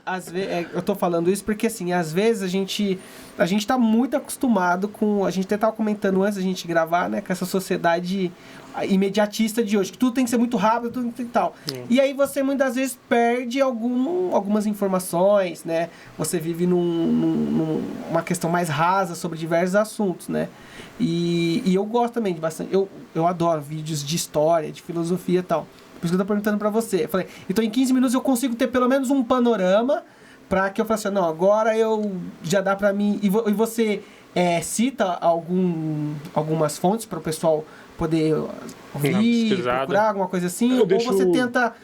Às vezes, eu tô falando isso porque, assim, às vezes a gente tá muito acostumado com... A gente até tava comentando antes da gente gravar, né? Com essa sociedade imediatista de hoje, que tudo tem que ser muito rápido, tudo tem que tal. E aí você muitas vezes perde algumas informações, né? Você vive numa questão mais rasa sobre diversos assuntos, né? E eu gosto também de bastante... Eu adoro vídeos de história, de filosofia e tal. Por isso que eu tô perguntando pra você. Eu falei, então em 15 minutos eu consigo ter pelo menos um panorama pra que eu faça assim, agora já dá pra mim... E você cita algumas fontes para o pessoal poder ouvir, procurar alguma coisa assim? Ou você tenta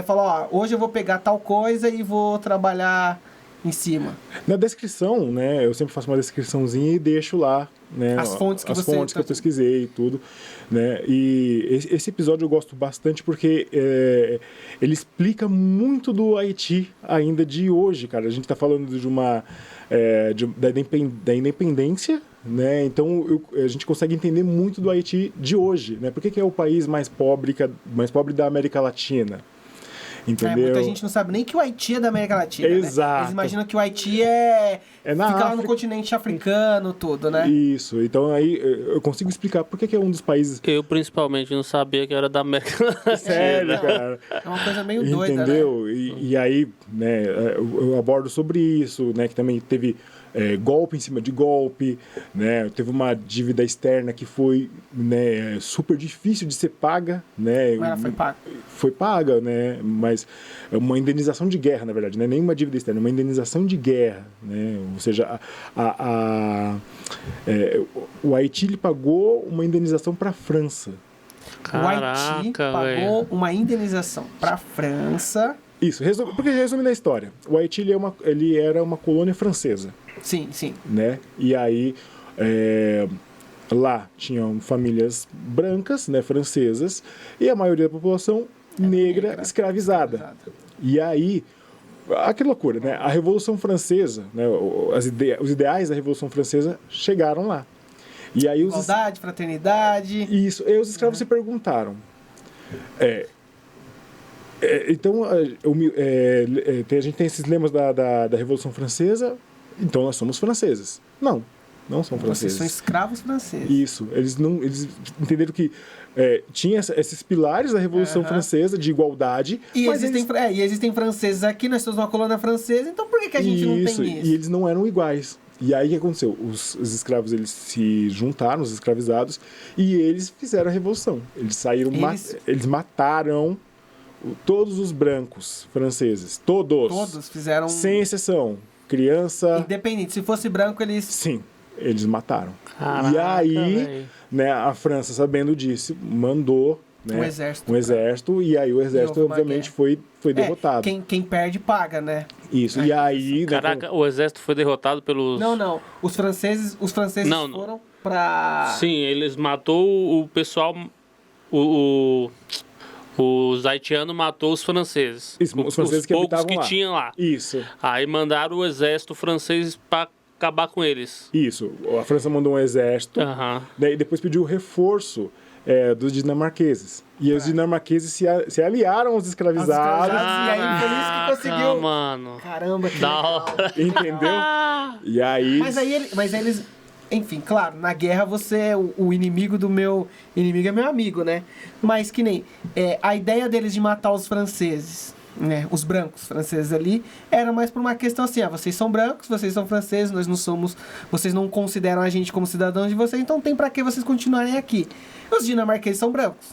falar, hoje eu vou pegar tal coisa e vou trabalhar em cima? Na descrição, né, eu sempre faço uma descriçãozinha e deixo lá, né, as fontes que eu pesquisei e tudo, né, e esse episódio eu gosto bastante porque ele explica muito do Haiti ainda de hoje, cara. A gente tá falando de da independência, né, então a gente consegue entender muito do Haiti de hoje, né, por que é o país mais pobre da América Latina. entendeu? Muita gente não sabe nem que o Haiti é da América Latina, Exato. né? Eles imaginam que o Haiti fica na lá no África. continente africano, tudo, né? Isso, então aí eu consigo explicar por que é um dos países... Eu, principalmente, não sabia que era da América Latina. Sério, cara. É uma coisa meio doida, né? Entendeu? E aí, né, eu abordo sobre isso, né, que também teve golpe em cima de golpe, né, teve uma dívida externa que foi, né, super difícil de ser paga, né. Ela foi paga. Foi paga, né, mas é uma indenização de guerra, na verdade, não é nem uma dívida externa, é uma indenização de guerra, né, ou seja, o Haiti ele pagou uma indenização para a França. O Haiti pagou uma indenização para a França. Isso, porque resumindo a história, o Haiti ele era uma colônia francesa. Sim, sim. Né? E aí lá tinham famílias brancas, né, francesas, e a maioria da população negra escravizada. E aí, que loucura, né? A Revolução Francesa, né, os ideais da Revolução Francesa chegaram lá. E aí igualdade, fraternidade. Isso, e os escravos se perguntaram. Então, a gente tem esses lemas da Revolução Francesa, então nós somos franceses. Não são franceses. Vocês são escravos franceses. Isso, eles entenderam que tinha esses pilares da Revolução Francesa de igualdade. E existem franceses aqui, nós somos uma colônia francesa, então por que a gente não tem isso? E eles não eram iguais. E aí o que aconteceu? Os escravos eles se juntaram, os escravizados, e eles fizeram a revolução. Eles saíram, eles mataram todos os brancos franceses. Todos fizeram. Sem exceção. Criança. Independente. Se fosse branco, eles. Sim, eles mataram. Caraca, e aí, véio. né, a França, sabendo disso, mandou. Né, um exército, e aí o exército, obviamente, foi derrotado. Quem perde, paga, né? Isso, e aí... Caraca, o exército foi derrotado pelos... Não. Os franceses foram pra... Sim, eles matou o pessoal... Os haitianos matou os franceses. Isso, os franceses que poucos habitavam que lá. tinham lá. Isso. Aí mandaram o exército francês para acabar com eles. Isso. A França mandou um exército, daí depois pediu reforço dos dinamarqueses. E os dinamarqueses se aliaram aos escravizados. E aí foi isso que conseguiu. Mano. Caramba, que da legal. Entendeu? E aí... Mas eles... Enfim, claro, na guerra você é o inimigo do meu... Inimigo é meu amigo, né? Mas que nem... a ideia deles de matar os franceses, né? Os brancos franceses ali, era mais por uma questão assim, vocês são brancos, vocês são franceses, nós não somos... Vocês não consideram a gente como cidadãos de vocês, então tem pra que vocês continuarem aqui. Os dinamarqueses são brancos.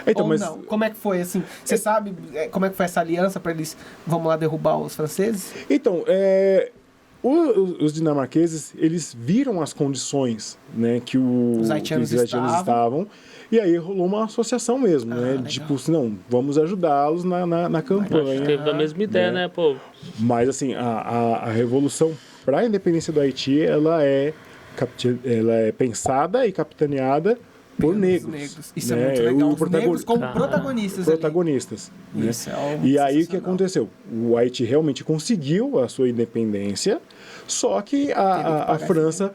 Então, ou não? Como é que foi, assim? Você sabe como é que foi essa aliança pra eles, vamos lá, derrubar os franceses? Então, os dinamarqueses, eles viram as condições, né, que os haitianos estavam, e aí rolou uma associação mesmo, né? Legal. Tipo assim, não, vamos ajudá-los na campanha. Teve a mesma ideia, né, pô? Mas assim, a revolução para a independência do Haiti, ela é pensada e capitaneada por negros. Isso é muito legal. Os negros como protagonistas. Né? E aí o que aconteceu? O Haiti realmente conseguiu a sua independência, só que a França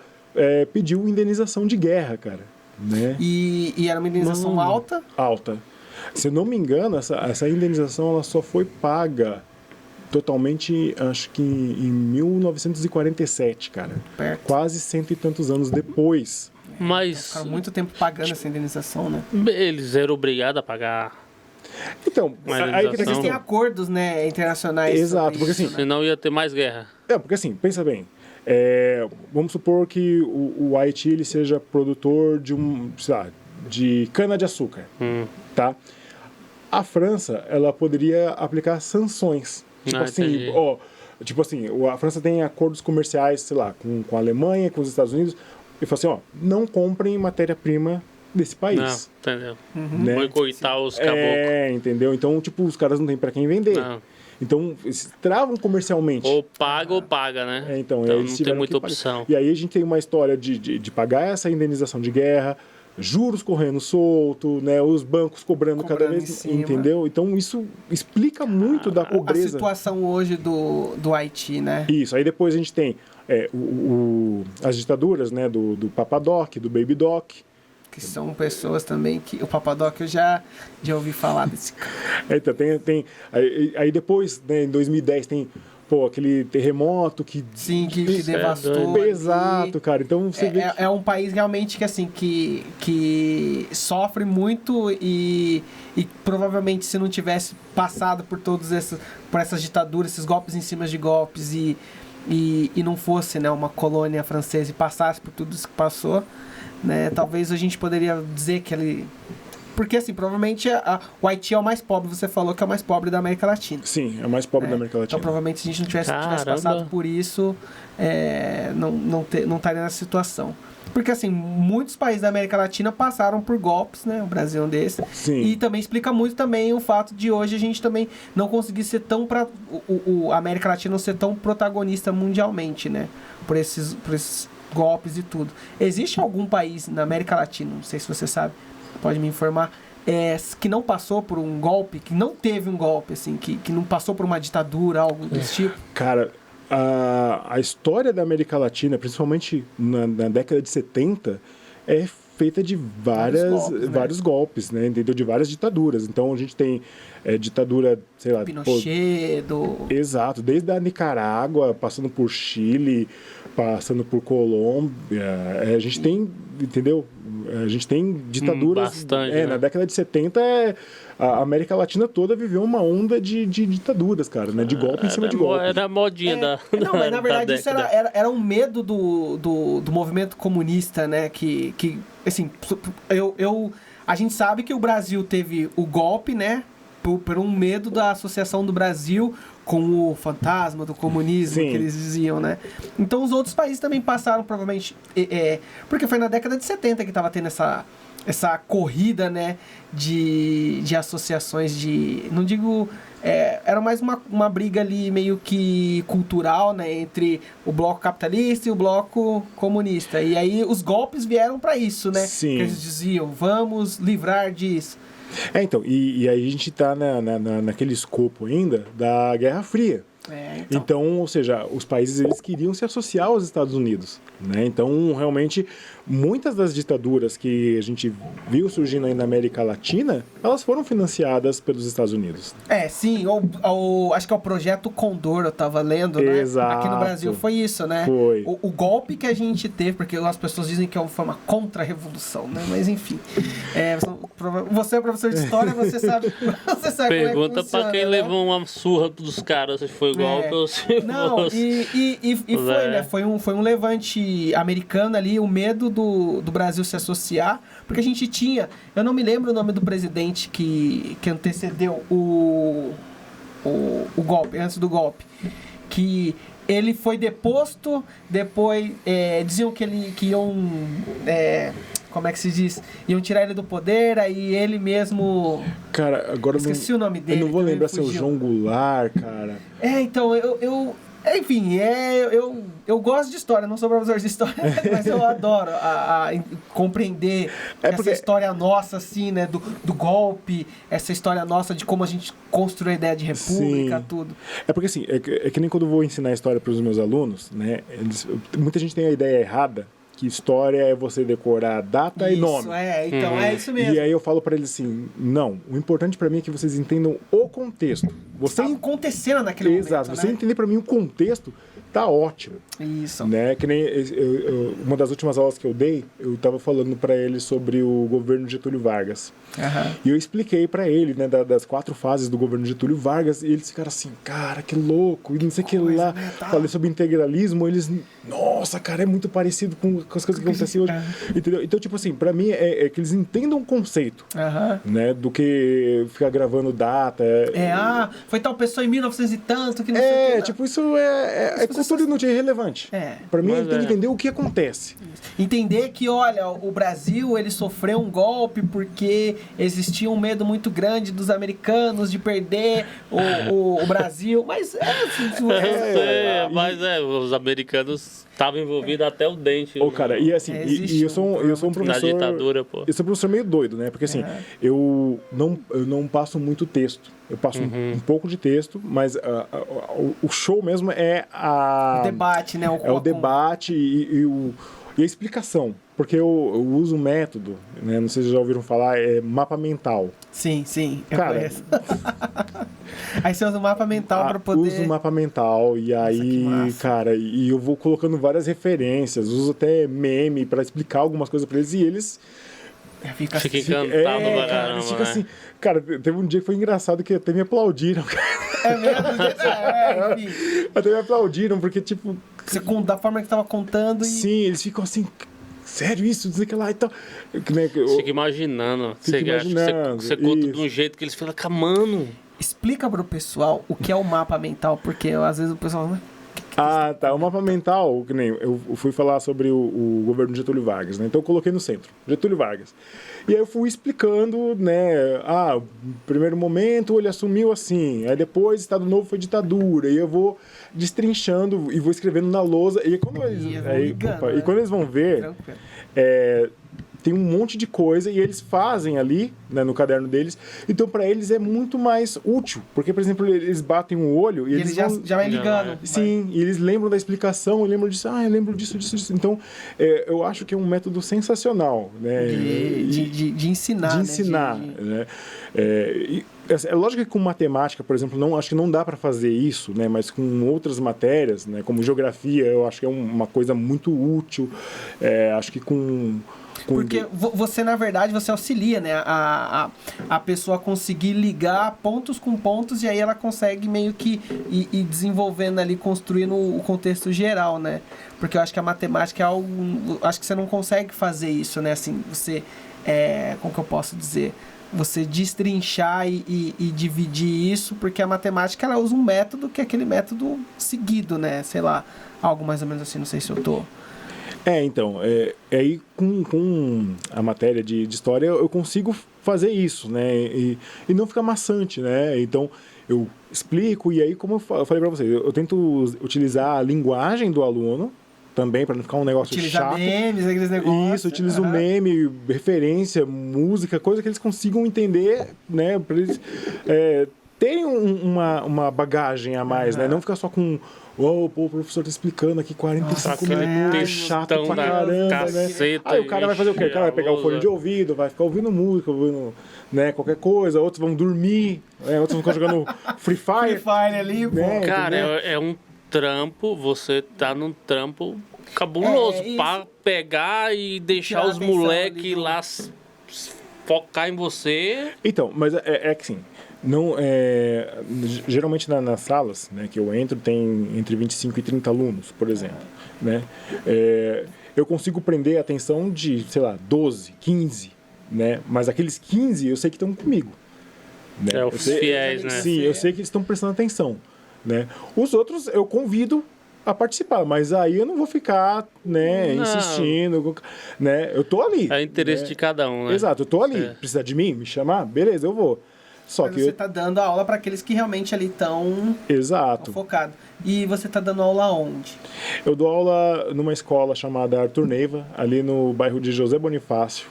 pediu indenização de guerra, cara. Né? E era uma indenização alta? Alta. Se eu não me engano, essa indenização ela só foi paga totalmente, acho que em 1947, cara. Perto. Quase 100 e tantos anos depois. Mas... Ficaram muito tempo pagando essa indenização, né? Eles eram obrigados a pagar. Então, aí que existem acordos, né, internacionais. Exato, porque assim... Senão ia ter mais guerra. Porque assim, pensa bem. Vamos supor que o Haiti ele seja produtor de cana-de-açúcar, tá? A França, ela poderia aplicar sanções. Tipo assim, a França tem acordos comerciais, sei lá, com a Alemanha, com os Estados Unidos, e fala assim, não comprem matéria-prima desse país. Não, entendeu? Né? Boicotar os caboclos. Entendeu? Então, tipo, os caras não têm pra quem vender. Não. Então, eles travam comercialmente. Ou paga, né? Então não tem muita opção. E aí a gente tem uma história de pagar essa indenização de guerra, juros correndo solto, né? Os bancos cobrando cada vez, entendeu? Então isso explica muito da pobreza. A situação hoje do Haiti, né? Isso, aí depois a gente tem as ditaduras, né? Do Papa Doc, do Baby Doc. que são pessoas também que... O Papadoc eu já ouvi falar desse cara. Então, aí depois, né, em 2010, tem aquele terremoto que... Sim, que devastou. Exato, cara. Então você vê é um país realmente que, assim, que sofre muito e provavelmente se não tivesse passado por por essas ditaduras, esses golpes em cima de golpes e não fosse, né, uma colônia francesa e passasse por tudo isso que passou, né, talvez a gente poderia dizer que ele... Porque, assim, provavelmente o Haiti é o mais pobre, você falou que é o mais pobre da América Latina. Sim, é o mais pobre da América Latina. Então, provavelmente, se a gente não tivesse passado por isso, não estaria nessa situação. Porque, assim, muitos países da América Latina passaram por golpes, né? O Brasil é um desses. Sim. E também explica muito também o fato de hoje a gente também não conseguir ser tão... a América Latina não ser tão protagonista mundialmente, né? Por esses golpes e tudo. Existe algum país na América Latina, não sei se você sabe, pode me informar, que não passou por um golpe, que não teve um golpe, assim, que não passou por uma ditadura, algo desse tipo? Cara, a história da América Latina, principalmente na década de 70, é feita de vários golpes, né? Entendeu? De várias ditaduras. Então a gente tem ditadura, sei lá... Pinochet, Exato, desde a Nicarágua, passando por Chile, passando por Colômbia, a gente tem, entendeu? A gente tem ditaduras... Bastante, né? Na década de 70, a América Latina toda viveu uma onda de ditaduras, cara, né? De golpe em cima de golpe. Era a modinha da Não, mas na verdade da isso era um medo do movimento comunista, né? Que assim, a gente sabe que o Brasil teve o golpe, né? Por um medo da associação do Brasil com o fantasma do comunismo, Sim. que eles diziam, né? Então os outros países também passaram, provavelmente... porque foi na década de 70 que estava tendo essa corrida, né? De associações de... Não digo... era mais uma briga ali meio que cultural, né? Entre o bloco capitalista e o bloco comunista. E aí os golpes vieram para isso, né? Sim. Que eles diziam, vamos livrar disso. Então, e aí a gente tá naquele escopo ainda da Guerra Fria. Então, ou seja, os países eles queriam se associar aos Estados Unidos, né? Então, realmente, muitas das ditaduras que a gente viu surgindo aí na América Latina, elas foram financiadas pelos Estados Unidos. Sim, acho que é o Projeto Condor, eu tava lendo, né? Exato. Aqui no Brasil foi isso, né? Foi. O golpe que a gente teve, porque as pessoas dizem que foi uma contra-revolução, né? Mas enfim, você é professor de história, você sabe Pergunta como é que funciona, pra quem né? levou uma surra dos caras, se foi golpe ou se Não, fosse... e foi, né? Foi um levante americano ali, o medo do Brasil se associar, porque a gente tinha, eu não me lembro o nome do presidente que antecedeu o golpe, antes do golpe, que ele foi deposto, depois diziam que iam, como é que se diz? Iam tirar ele do poder, aí ele mesmo... Cara, agora esqueci o nome dele. Eu não vou lembrar se é o fugiu. João Goulart, cara. Então, enfim, eu gosto de história, não sou professor de história, mas eu adoro compreender essa história nossa, assim, né, do golpe, essa história nossa de como a gente construiu a ideia de república, Sim. tudo. Porque assim, é que nem quando eu vou ensinar história para os meus alunos, né, muita gente tem a ideia errada que história é você decorar data e nome. Então é isso mesmo. E aí eu falo para eles assim, não, o importante para mim é que vocês entendam o contexto. Você tá acontecendo naquele momento, Exato, você né? entender para mim o contexto, tá ótimo. Isso. Né? Que nem uma das últimas aulas que eu dei, eu estava falando para ele sobre o governo Getúlio Vargas. Uhum. E eu expliquei para ele, né, das 4 fases do governo Getúlio Vargas, e eles ficaram assim, cara, que louco, e não sei o que lá. Né, tá. Falei sobre integralismo, eles, nossa, cara, é muito parecido com as coisas que acontecem hoje. Entendeu? Então, tipo assim, para mim é que eles entendam o conceito, né, do que ficar gravando data. Foi tal pessoa em 1900 e tanto, que não sei o que. Tipo, isso é cultura inútil, é irrelevante. Para mim, ele tem que entender o que acontece. Entender que, olha, o Brasil, ele sofreu um golpe porque existia um medo muito grande dos americanos de perder o Brasil. Mas mas os americanos estavam envolvidos até o dente. Cara, e assim, eu sou um professor. Na ditadura, pô. Eu sou um professor meio doido, né? Porque assim, eu não passo muito texto. Eu passo um pouco de texto, mas o show mesmo é o debate, né? O debate e a explicação. porque eu uso um método, né? Não sei se vocês já ouviram falar, é mapa mental. Sim, eu Cara, conheço. Aí você usa o mapa mental para poder... Uso o mapa mental e Nossa, que aí, massa. cara, e eu vou colocando várias referências, uso até meme para explicar algumas coisas para eles e eles... Fica Fica assim. encantado pra Cara, caramba, eles ficam né? assim... Cara, teve um dia que foi engraçado que até me aplaudiram. É mesmo? Enfim. Até me aplaudiram, porque, tipo... Você, da forma que tava contando e... Sim, eles ficam assim... Sério isso? Dizer que lá e tal... Você fica imaginando. Fica Você acha que imaginando, você conta de isso. um jeito que eles ficam, mano... Explica pro pessoal o que é o mapa mental, porque às vezes o pessoal... né? Ah, tá. O mapa mental, que nem eu fui falar sobre o governo de Getúlio Vargas, né? Então eu coloquei no centro, Getúlio Vargas. E aí eu fui explicando, né? Primeiro momento ele assumiu assim, aí depois Estado Novo foi ditadura, e eu vou destrinchando e vou escrevendo na lousa. E quando ligando, e quando eles vão ver, Tranquilo. tem um monte de coisa e eles fazem ali, né, no caderno deles. Então, para eles é muito mais útil. Porque, por exemplo, eles batem o olho e E eles ele já vai ligando. Sim, e eles lembram da explicação, eu lembro disso, eu lembro disso. Então, eu acho que é um método sensacional, né? De ensinar, de né? ensinar, né? É lógico que com matemática, por exemplo, acho que não dá para fazer isso, né? Mas com outras matérias, né? Como geografia, eu acho que é uma coisa muito útil. Acho que Porque você, na verdade, você auxilia, né? A pessoa conseguir ligar pontos com pontos e aí ela consegue meio que ir desenvolvendo ali, construindo o contexto geral, né? Porque eu acho que a matemática é algo... Acho que você não consegue fazer isso, né? Assim, você... como que eu posso dizer? Você destrinchar e dividir isso, porque a matemática, ela usa um método que é aquele método seguido, né? Sei lá, algo mais ou menos assim, não sei se eu tô... Então, aí com a matéria de história eu consigo fazer isso, né? E não ficar maçante, né? Então, eu explico e aí, como eu falei para vocês, eu tento utilizar a linguagem do aluno também, para não ficar um negócio chato. memes, aqueles negócios. Isso, utilizo meme, referência, música, coisa que eles consigam entender, né? Para eles terem uma bagagem a mais, né? Não ficar só com... o professor tá explicando aqui 45 minutos, chato pra caramba, né? Aí o cara vai fazer o quê? O cara vai pegar o fone de ouvido, vai ficar ouvindo música, ouvindo, né, qualquer coisa, outros vão dormir, outros vão ficar jogando Free Fire. Free Fire ali, né? Cara, é um trampo, você tá num trampo cabuloso pra pegar e deixar Tirar os a atenção moleques ali lá focar em você. Então, mas é que assim, não, geralmente nas salas, né, que eu entro tem entre 25 e 30 alunos, por exemplo, né? Eu consigo prender a atenção de, sei lá, 12, 15, né? Mas aqueles 15 eu sei que estão comigo. Né? Os fiéis, né? Sim, eu sei que eles estão prestando atenção, né? Os outros eu convido a participar, mas aí eu não vou ficar, né, insistindo, né? Eu tô ali. É o interesse né? de cada um, né? Exato, eu tô ali. Precisa de mim? Me chamar? Beleza, eu vou. Só Mas que você tá dando a aula para aqueles que realmente ali estão Exato. focados. E você tá dando aula onde? Eu dou aula numa escola chamada Arthur Neiva, ali no bairro de José Bonifácio.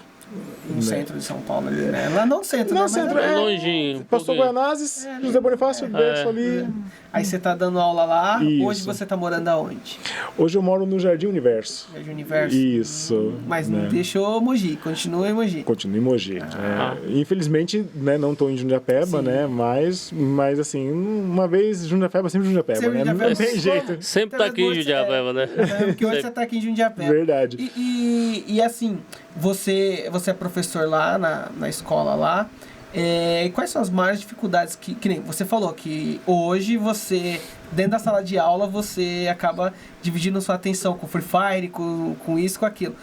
No centro de São Paulo ali, né? Lá não no centro, Não, né? centro, Mas É longinho. Pastor Guanazes, José Bonifácio, desço ali. Aí você tá dando aula lá. Isso. Hoje você tá morando aonde? Hoje eu moro no Jardim Universo. Jardim Universo? Isso. Mas né? não deixou Mogi, continua em Mogi. Continuo em Mogi. Infelizmente, né, não estou em Jundiapeba, Sim. né? Mas assim, uma vez Jundiapeba, sempre Jundiapeba, Sempre né? Jundiapeba. Não tem jeito. Sempre tá aqui em Jundiapeba, né? Porque hoje você tá aqui em Jundiapeba. Verdade. E assim, você é professor lá na escola lá. E quais são as maiores dificuldades que nem você falou que hoje você, dentro da sala de aula, você acaba dividindo sua atenção com Free Fire, com isso, com aquilo.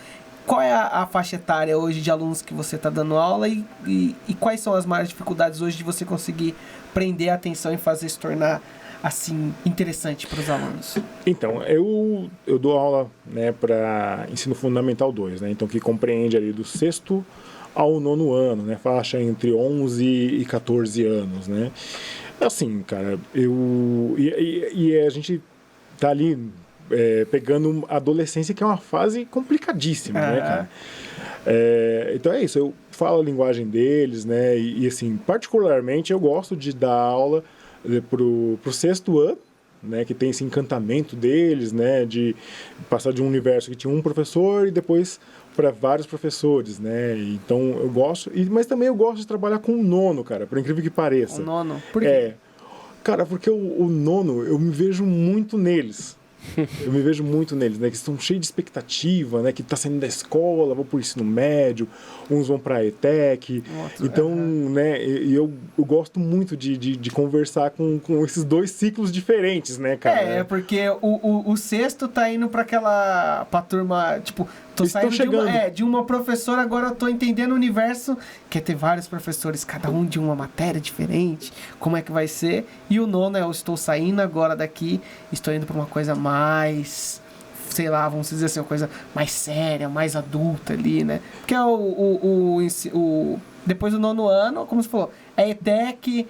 Qual é a faixa etária hoje de alunos que você está dando aula e quais são as maiores dificuldades hoje de você conseguir prender a atenção e fazer se tornar assim interessante para os alunos? Então, eu dou aula, né, para ensino fundamental 2, né? Então que compreende ali do 6º ao 9º ano, né? Faixa entre 11 e 14 anos, né? Assim, cara, a gente tá ali pegando a adolescência, que é uma fase complicadíssima, né, cara? Então é isso, eu falo a linguagem deles, né? E assim, particularmente eu gosto de dar aula pro 6º ano, né, que tem esse encantamento deles, né, de passar de um universo que tinha um professor e depois para vários professores, né? Então eu gosto, mas também eu gosto de trabalhar com o nono, cara, por incrível que pareça. O nono. Por quê? Cara, porque o nono, eu me vejo muito neles. Eu me vejo muito neles, né? Que estão cheios de expectativa, né? Que tá saindo da escola, vão pro ensino médio, uns vão pra ETEC. Então, né? E eu gosto muito de conversar com esses dois ciclos diferentes, né, cara? Porque o sexto tá indo pra turma, tipo, tô Eles saindo chegando. de uma professora, agora eu tô entendendo o universo, quer ter vários professores, cada um de uma matéria diferente, como é que vai ser. E o nono eu estou saindo agora daqui, estou indo pra uma coisa mais, sei lá, vamos dizer assim, uma coisa mais séria, mais adulta ali, né? Porque depois do nono ano, como você falou, é ETEC,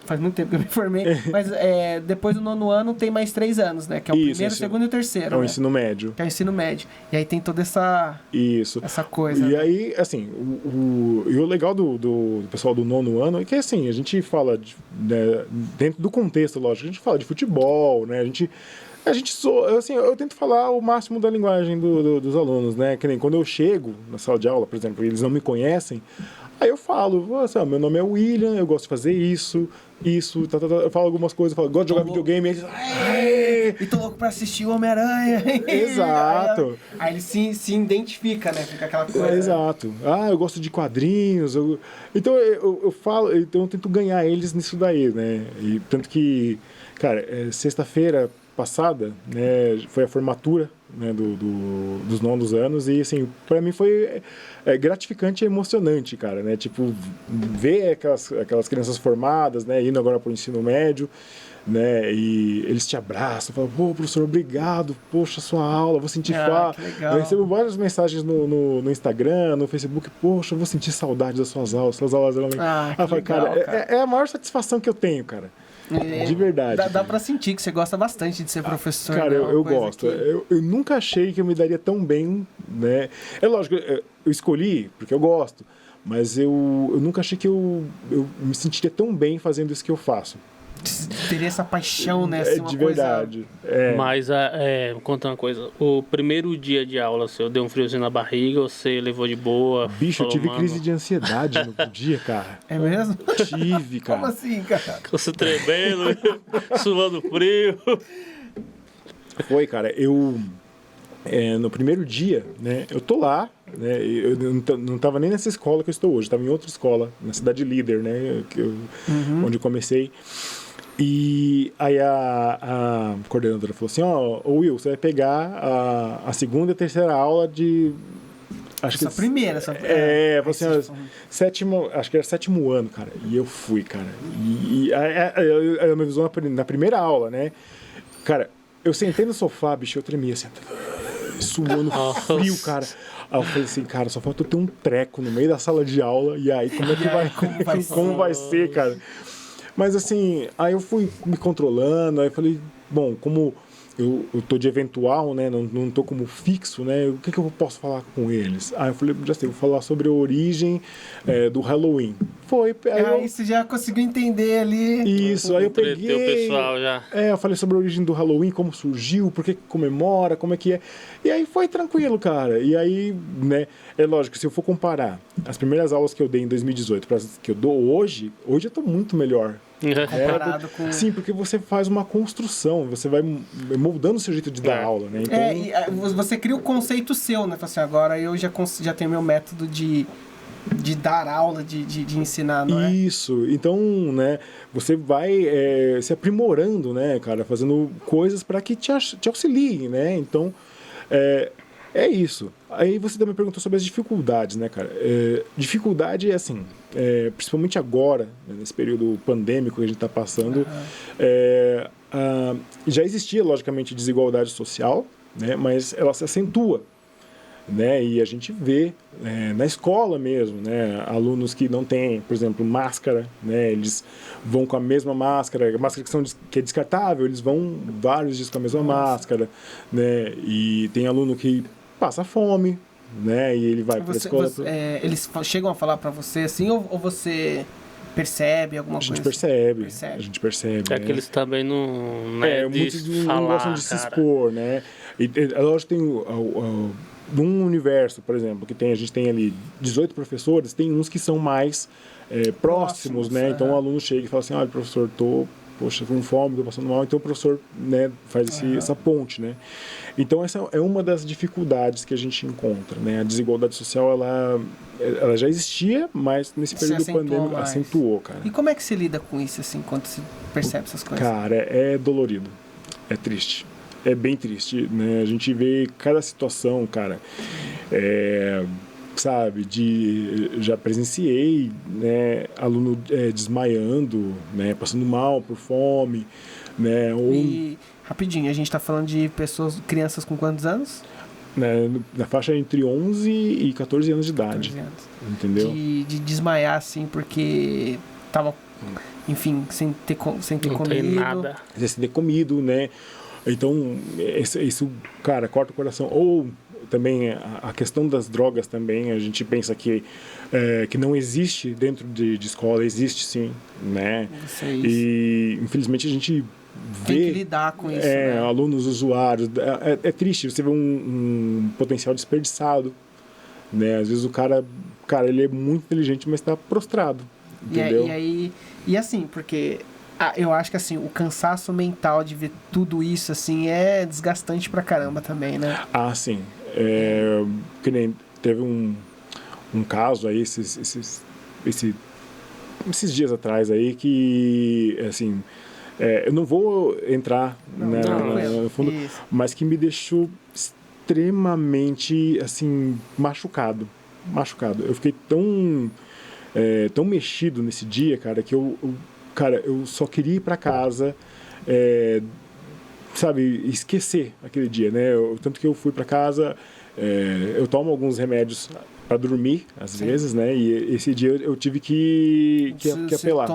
faz muito tempo que eu me formei, mas depois do nono ano tem mais 3 anos, né? Que é o primeiro, o segundo e o terceiro. É o né? ensino médio. Que é o ensino médio. E aí tem toda essa coisa. E né? aí, assim, o legal do pessoal do nono ano é que, assim, a gente fala, né, dentro do contexto, lógico, a gente fala de futebol, né? Assim, eu tento falar o máximo da linguagem dos alunos, né? Que nem quando eu chego na sala de aula, por exemplo, e eles não me conhecem, aí eu falo, assim, meu nome é William, eu gosto de fazer isso, eu falo algumas coisas, eu gosto de jogar videogame, e eles E tô louco pra assistir o Homem-Aranha. Exato. Aí ele se identifica, né? Fica aquela coisa. Exato. Eu gosto de quadrinhos. Então eu falo, então eu tento ganhar eles nisso daí, né? E tanto que, cara, sexta-feira passada, né, foi a formatura, né, dos nonos anos e, assim, para mim foi gratificante e emocionante, cara, né, tipo, ver aquelas crianças formadas, né, indo agora pro ensino médio, né, e eles te abraçam, falam, pô, professor, obrigado, poxa, sua aula, vou sentir falta. Eu recebo várias mensagens no Instagram, no Facebook, poxa, eu vou sentir saudade das suas aulas eram... Eu falei, cara, é a maior satisfação que eu tenho, cara. De verdade. Dá pra sentir que você gosta bastante de ser professor. Cara, né? eu gosto. Eu nunca achei que eu me daria tão bem, né? É lógico, eu escolhi porque eu gosto, mas eu nunca achei que eu me sentiria tão bem fazendo isso que eu faço. Teria essa paixão, né? Assim, De verdade. Mas, conta uma coisa. O primeiro dia de aula, seu, deu um friozinho na barriga, você levou de boa? Bicho, eu tive crise de ansiedade no dia, cara. É mesmo? Tive, cara. Como assim, cara? Você tremendo, suando frio. Foi, cara. No primeiro dia, né, eu tô lá, né, eu não tava nem nessa escola que eu estou hoje, eu tava em outra escola, na Cidade Líder, né, onde eu comecei. E aí a coordenadora falou assim, Will, você vai pegar a segunda e terceira aula de... Essa primeira. Falou assim, sétimo, acho que era 7º ano, cara. E eu fui, cara. E ela me avisou na primeira aula, né. Cara, eu sentei no sofá, bicho, eu tremia assim, suando frio, cara. Aí eu falei assim, cara, só falta eu ter um treco no meio da sala de aula, e aí como é que como vai ser, cara? Mas assim, aí eu fui me controlando, aí eu falei, bom, como eu tô de eventual, né, não tô como fixo, né, o que eu posso falar com eles? Aí eu falei, já sei, vou falar sobre a origem do Halloween. Aí você já conseguiu entender ali. Isso, aí eu peguei... O pessoal já. Eu falei sobre a origem do Halloween, como surgiu, por que comemora, como é que é. E aí foi tranquilo, cara. E aí, né, é lógico, se eu for comparar as primeiras aulas que eu dei em 2018 para as que eu dou hoje eu tô muito melhor. Comparado com... Sim, porque você faz uma construção, você vai moldando o seu jeito de dar aula, né? Então... e você cria o conceito seu, né? Assim, agora eu já tenho meu método de dar aula, de ensinar, não é? Isso, então, né, você vai se aprimorando, né, cara, fazendo coisas para que te auxiliem, né? Então, é isso. Aí você também perguntou sobre as dificuldades, né, cara? Dificuldade é assim, principalmente agora, né, nesse período pandêmico que a gente está passando, já existia, logicamente, desigualdade social, né, mas ela se acentua, né, e a gente vê na escola mesmo, né, alunos que não têm, por exemplo, máscara, né, eles vão com a mesma máscara, a máscara que é descartável, eles vão vários dias com a mesma máscara, né, e tem aluno que passa fome, né, e ele vai para a escola... eles chegam a falar para você assim, ou você percebe alguma A gente coisa? percebe, Percebe. a gente percebe. É que eles também não. Né, Muitos de não falar, gostam de se cara. expor, né? E lógico, tem um universo, por exemplo, que a gente tem ali 18 professores, tem uns que são mais próximos, né? Então o aluno chega e fala assim, olha, professor, poxa, com fome, tô passando mal, então o professor, né, faz essa ponte, né? Então essa é uma das dificuldades que a gente encontra, né? A desigualdade social, ela já existia, mas nesse período pandêmico acentuou, cara. E como é que você lida com isso, assim, quando você percebe essas coisas? Cara, é dolorido, é triste, é bem triste, né? A gente vê cada situação, cara, sabe, já presenciei, né, aluno desmaiando, né, passando mal por fome, né, E, rapidinho, a gente tá falando de crianças com quantos anos? Né, na faixa entre 11 e 14 anos de idade, 14 anos. entendeu? De desmaiar, assim, porque tava, enfim, sem ter Não comido. tem nada. Sem ter comido, né, então isso, cara, corta o coração. Ou também a questão das drogas também, a gente pensa que não existe dentro de escola, existe sim, né? E infelizmente a gente vê... Tem que lidar com isso, né? Alunos, usuários, é triste, você vê um potencial desperdiçado, né? Às vezes o cara, ele é muito inteligente, mas está prostrado, entendeu? E assim, porque... eu acho que assim, o cansaço mental de ver tudo isso, assim, é desgastante pra caramba também, né? Ah, sim. Que nem teve um caso aí esses dias atrás aí que, assim, eu não vou entrar no fundo, mas que me deixou extremamente, assim, machucado. Eu fiquei tão mexido nesse dia, cara, que eu só queria ir para casa, sabe, esquecer aquele dia, né? Tanto que eu fui para casa, eu tomo alguns remédios para dormir, às vezes, né? E esse dia eu tive que apelar.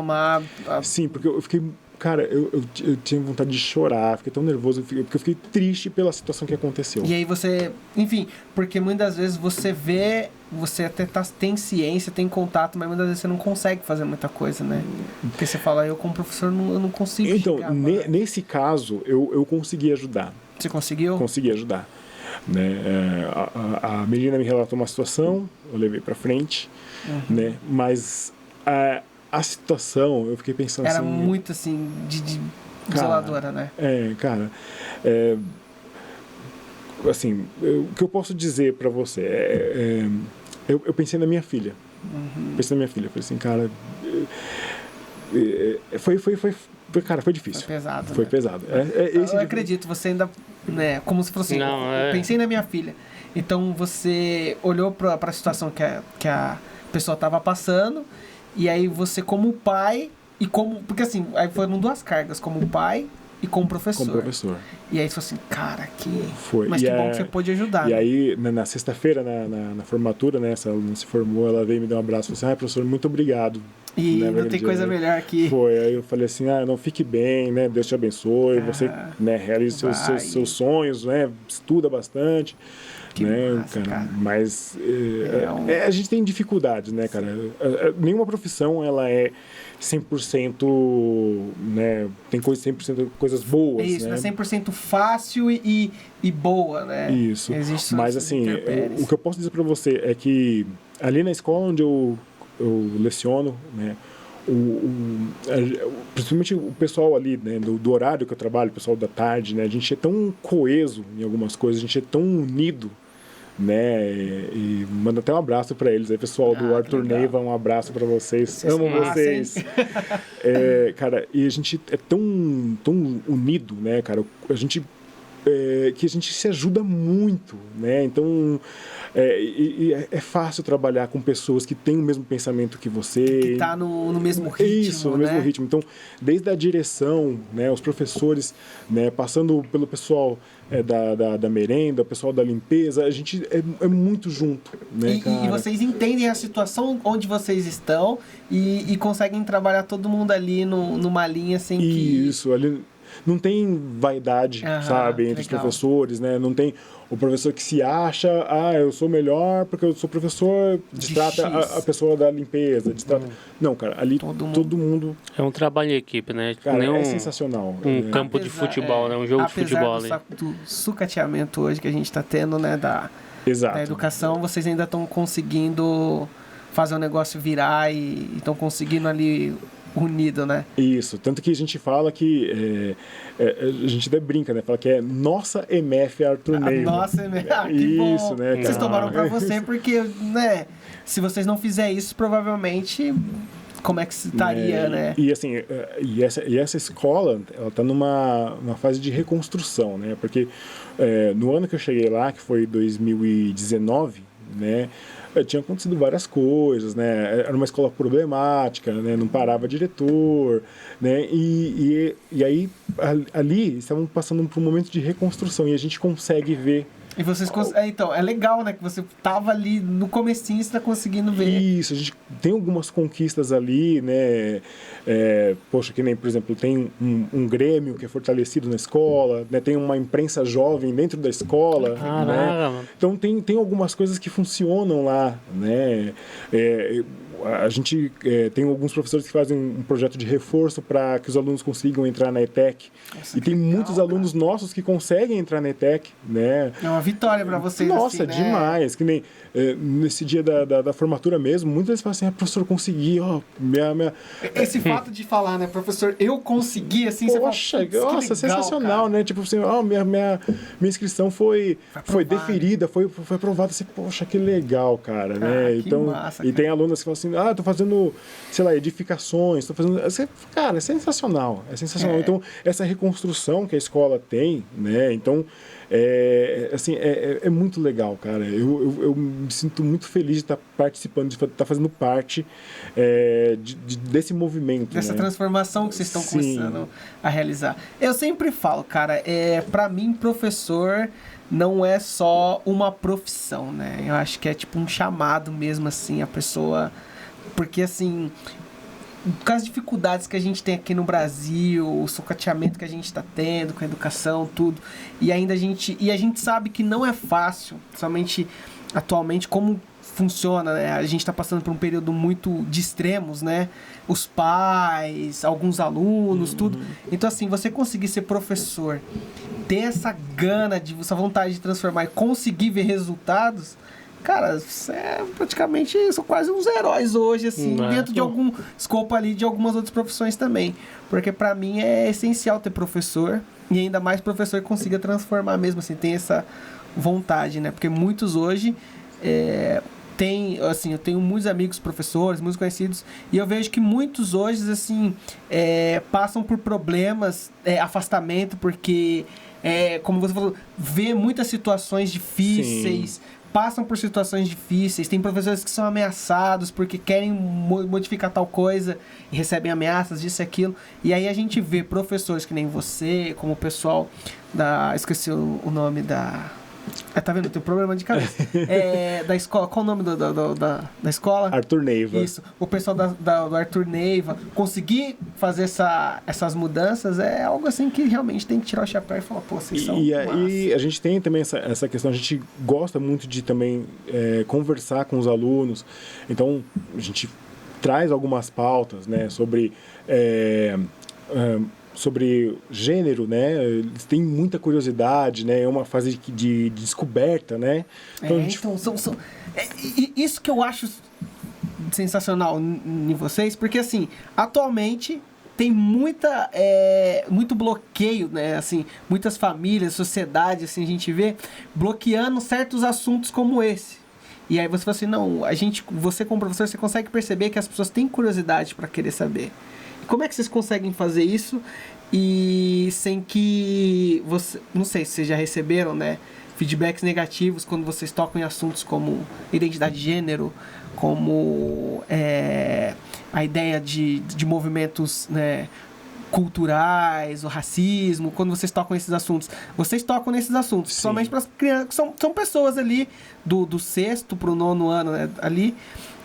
Sim, porque eu fiquei... Cara, eu tinha vontade de chorar, fiquei tão nervoso, porque eu fiquei triste pela situação que aconteceu. E aí você... Enfim, porque muitas vezes você vê... Você até tem ciência, tem contato, mas muitas vezes você não consegue fazer muita coisa, né? Porque você fala, eu como professor eu não consigo Então, chegar, nesse caso, eu consegui ajudar. Você conseguiu? Consegui ajudar. Né? A menina me relatou uma situação, eu levei pra frente, né? Mas a situação, eu fiquei pensando Era assim... Era muito, assim, desoladora, né? Cara... assim, o que eu posso dizer pra você eu pensei na minha filha. Pensei na minha filha. Falei assim, cara... Foi difícil. Foi pesado. Foi né? pesado. Eu acredito, você ainda... Né, como se fosse assim, eu pensei na minha filha. Então você olhou pra situação que a pessoa tava passando, e aí você como pai, e como... Porque assim, aí foram duas cargas, como pai e como professor. Como professor. E aí você falou assim, cara, Foi. Mas que bom que você pôde ajudar. E aí, na sexta-feira, na formatura, né, essa aluna se formou, ela veio me dar um abraço e falou assim, professor, muito obrigado. E não tem coisa melhor que... Foi, aí eu falei assim, não, fique bem, né, Deus te abençoe, você, né, realize seus sonhos, né, estuda bastante. Que né, massa, cara. Mas a gente tem dificuldades, né, cara? Nenhuma profissão, ela é 100%, né, tem 100% coisas boas, isso, né? Não é 100% fácil e boa, né? Isso, mas assim, o que eu posso dizer pra você é que ali na escola onde eu leciono, né, principalmente o pessoal ali, né, do horário que eu trabalho, o pessoal da tarde, né, a gente é tão coeso em algumas coisas, a gente é tão unido, né, e manda até um abraço para eles aí, pessoal do Arthur Neiva, um abraço para vocês, amo vocês. Cara, e a gente é tão unido, né, cara, que a gente se ajuda muito, né, então é fácil trabalhar com pessoas que têm o mesmo pensamento que você. Que tá no mesmo ritmo, Isso, no mesmo ritmo. Então, desde a direção, né, os professores, né, passando pelo pessoal da merenda, o pessoal da limpeza, a gente é muito junto, né, cara? E vocês entendem a situação onde vocês estão e conseguem trabalhar todo mundo ali numa linha sem Isso, ali... não tem vaidade, sabe, entre os professores, né? Não tem o professor que se acha, eu sou melhor porque eu sou professor, destrata a pessoa da limpeza, destrata... Não, cara, ali todo mundo... É um trabalho em equipe, né? Cara, é sensacional. Campo de futebol, né? Um jogo de futebol ali. Do sucateamento hoje que a gente tá tendo, né? Da educação, vocês ainda estão conseguindo fazer o negócio virar e estão conseguindo ali unido, né? Isso, tanto que a gente fala que a gente até brinca, né? Fala que é nossa MF Arthur Neiva. Nossa MF, que isso, bom. né? Vocês tomaram pra você porque, né? Se vocês não fizerem isso, provavelmente como é que se estaria, né? E assim, essa escola, ela tá numa fase de reconstrução, né? Porque no ano que eu cheguei lá, que foi 2019, né? Tinha acontecido várias coisas, né? Era uma escola problemática, né? Não parava diretor, né? E aí, ali, estavam passando por um momento de reconstrução e a gente consegue ver. E vocês então, é legal, né? Que você tava ali no comecinho e você tá conseguindo ver. Isso, a gente tem algumas conquistas ali, né? Poxa, que nem, por exemplo, tem um grêmio que é fortalecido na escola, né? Tem uma imprensa jovem dentro da escola, né? Então tem algumas coisas que funcionam lá, né? A gente tem alguns professores que fazem um projeto de reforço para que os alunos consigam entrar na ETEC. Nossa, e tem muitos alunos nossos que conseguem entrar na ETEC, né? É uma vitória para vocês. Nossa, assim, né? demais. Que nem nesse dia da formatura mesmo, muitas vezes falam assim, professor, consegui, minha... Esse fato de falar, né, professor, eu consegui, assim, poxa, você fala, nossa, legal, sensacional, cara. Né? Tipo assim, minha inscrição foi deferida, foi aprovada, assim, poxa, que legal, cara, né? Então, massa, e tem alunos que falam assim, tô fazendo, sei lá, edificações, tô fazendo... Cara, é sensacional. Então, essa reconstrução que a escola tem, né? Então, assim, é muito legal, cara. Eu me sinto muito feliz de estar participando, de estar fazendo parte desse movimento. Dessa, né? Transformação que vocês estão Sim. começando a realizar. Eu sempre falo, cara, pra mim, professor não é só uma profissão, né? Eu acho que é tipo um chamado mesmo, assim, a pessoa... Porque, assim... Com as dificuldades que a gente tem aqui no Brasil, o sucateamento que a gente está tendo com a educação, tudo, e a gente sabe que não é fácil, somente atualmente, como funciona, né? A gente está passando por um período muito de extremos, né? Os pais, alguns alunos, tudo. Então, assim, você conseguir ser professor, ter essa gana, essa vontade de transformar e conseguir ver resultados... Cara, praticamente são quase uns heróis hoje, assim, dentro de algum escopo ali de algumas outras profissões também. Porque pra mim é essencial ter professor, e ainda mais professor que consiga transformar mesmo, assim, tem essa vontade, né? Porque muitos hoje eu tenho muitos amigos professores, muitos conhecidos, e eu vejo que muitos hoje, assim, passam por problemas, afastamento, porque, como você falou, vê muitas situações difíceis. Sim. Passam por situações difíceis, tem professores que são ameaçados porque querem modificar tal coisa e recebem ameaças, disso e aquilo. E aí a gente vê professores que nem você, como o pessoal esqueci o nome da... tá vendo? Tem um problema de cabeça. Da escola, qual o nome da escola? Arthur Neiva. Isso. O pessoal do Arthur Neiva conseguir fazer essas mudanças é algo assim que realmente tem que tirar o chapéu e falar, pô, vocês são E a gente tem também essa questão, a gente gosta muito de também conversar com os alunos, então a gente traz algumas pautas, né, sobre gênero, né? Eles têm muita curiosidade, né? É uma fase de descoberta, né? Então, isso que eu acho sensacional em vocês, porque assim, atualmente tem muito bloqueio, né? Assim, muitas famílias, sociedade, assim, a gente vê bloqueando certos assuntos como esse. E aí você fala assim, não, você como professor, você consegue perceber que as pessoas têm curiosidade para querer saber. Como é que vocês conseguem fazer isso e sem que não sei se vocês já receberam, né, feedbacks negativos quando vocês tocam em assuntos como identidade de gênero, como a ideia de movimentos, né, culturais, o racismo, quando vocês tocam nesses assuntos. Vocês tocam nesses assuntos, somente para as crianças, que são pessoas ali do 6º para o 9º ano, né, ali.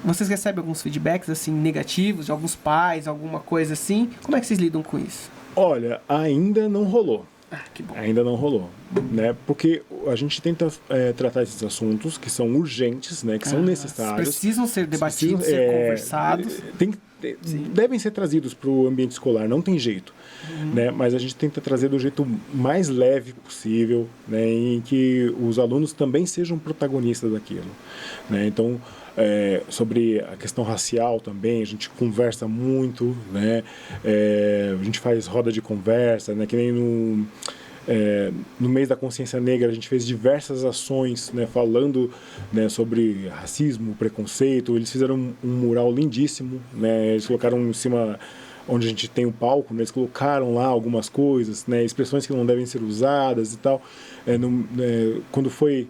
Vocês recebem alguns feedbacks, assim, negativos, de alguns pais, alguma coisa assim? Como é que vocês lidam com isso? Olha, ainda não rolou. Que bom. Ainda não rolou, né? Porque a gente tenta tratar esses assuntos que são urgentes, né? Que são necessários. Precisam ser debatidos, ser conversados. Devem ser trazidos para o ambiente escolar, não tem jeito, né? Mas a gente tenta trazer do jeito mais leve possível, né? Em que os alunos também sejam protagonistas daquilo, né? Então, sobre a questão racial também, a gente conversa muito, né? A gente faz roda de conversa, né? Que nem no mês da consciência negra a gente fez diversas ações, né? Falando, né? Sobre racismo, preconceito. Eles fizeram um mural lindíssimo, né? Eles colocaram em cima onde a gente tem o palco, né? Eles colocaram lá algumas coisas, né? Expressões que não devem ser usadas e tal. Quando foi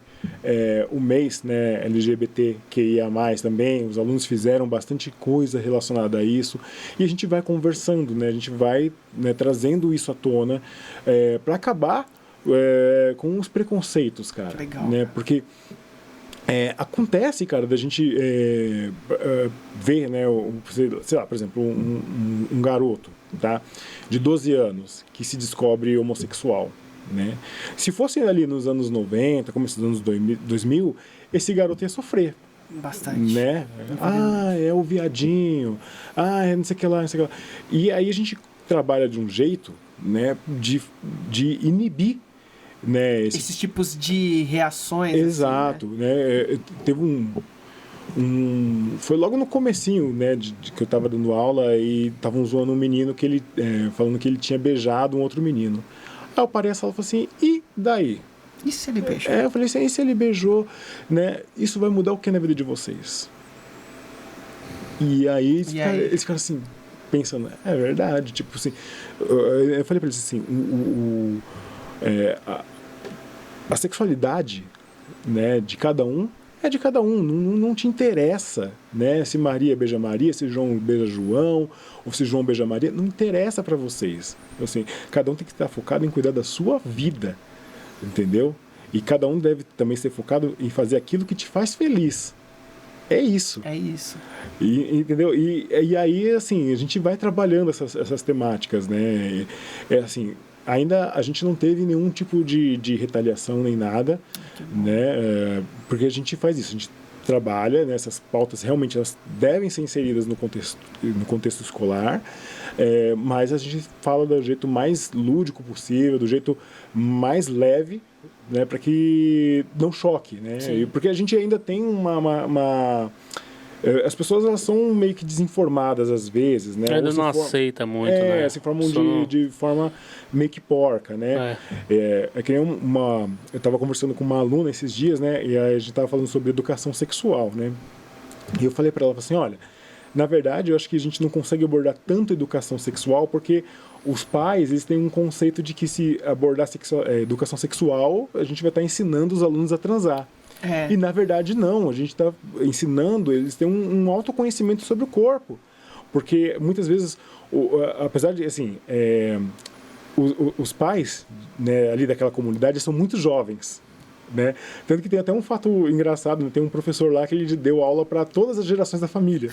o mês, né, LGBTQIA+, também, os alunos fizeram bastante coisa relacionada a isso, e a gente vai conversando, né, a gente vai, né, trazendo isso à tona para acabar com os preconceitos, cara. Legal, né, cara. porque acontece, cara, da gente ver, né, sei lá, por exemplo, um garoto, tá, de 12 anos que se descobre homossexual, né? Se fosse ali nos anos 90, começo dos anos 2000, esse garoto ia sofrer. Bastante. Né? É o viadinho. É não sei o que lá, não sei o que lá. E aí a gente trabalha de um jeito, né, de inibir, né, esses tipos de reações. Exato. Assim, né? Teve foi logo no comecinho, né, de que eu estava dando aula e estavam zoando um menino que ele falando que ele tinha beijado um outro menino. Aí eu parei a sala e falei assim, e daí? E se ele beijou? Eu falei assim, e se ele beijou, né? Isso vai mudar o que na vida de vocês? E aí eles ficaram assim, pensando, é verdade, tipo assim, eu falei pra eles assim, a sexualidade, né, de cada um é de cada um, não te interessa, né, se Maria beija Maria, se João beija João, ou se João beija Maria, não interessa para vocês. Assim, cada um tem que estar focado em cuidar da sua vida, entendeu? E cada um deve também ser focado em fazer aquilo que te faz feliz. É isso. É isso. Entendeu? E aí, assim, a gente vai trabalhando essas temáticas, né? Assim, ainda a gente não teve nenhum tipo de retaliação nem nada, né? Porque a gente faz isso, a gente trabalha, né? Essas pautas realmente elas devem ser inseridas no contexto escolar, mas a gente fala do jeito mais lúdico possível, do jeito mais leve, né? Para que não choque, né? Porque a gente ainda tem as pessoas elas são meio que desinformadas às vezes, né? Ainda não aceita muito, né? Se formam de forma meio que porca, né? É que nem eu estava conversando com uma aluna esses dias, né? E a gente estava falando sobre educação sexual, né? E eu falei para ela assim, olha, na verdade eu acho que a gente não consegue abordar tanto educação sexual porque os pais eles têm um conceito de que se abordar educação sexual a gente vai estar ensinando os alunos a transar. E na verdade não, a gente está ensinando eles têm um autoconhecimento sobre o corpo, porque muitas vezes, apesar de assim, os pais, né, ali daquela comunidade são muito jovens, né? Tanto que tem até um fato engraçado, né? Tem um professor lá que ele deu aula para todas as gerações da família.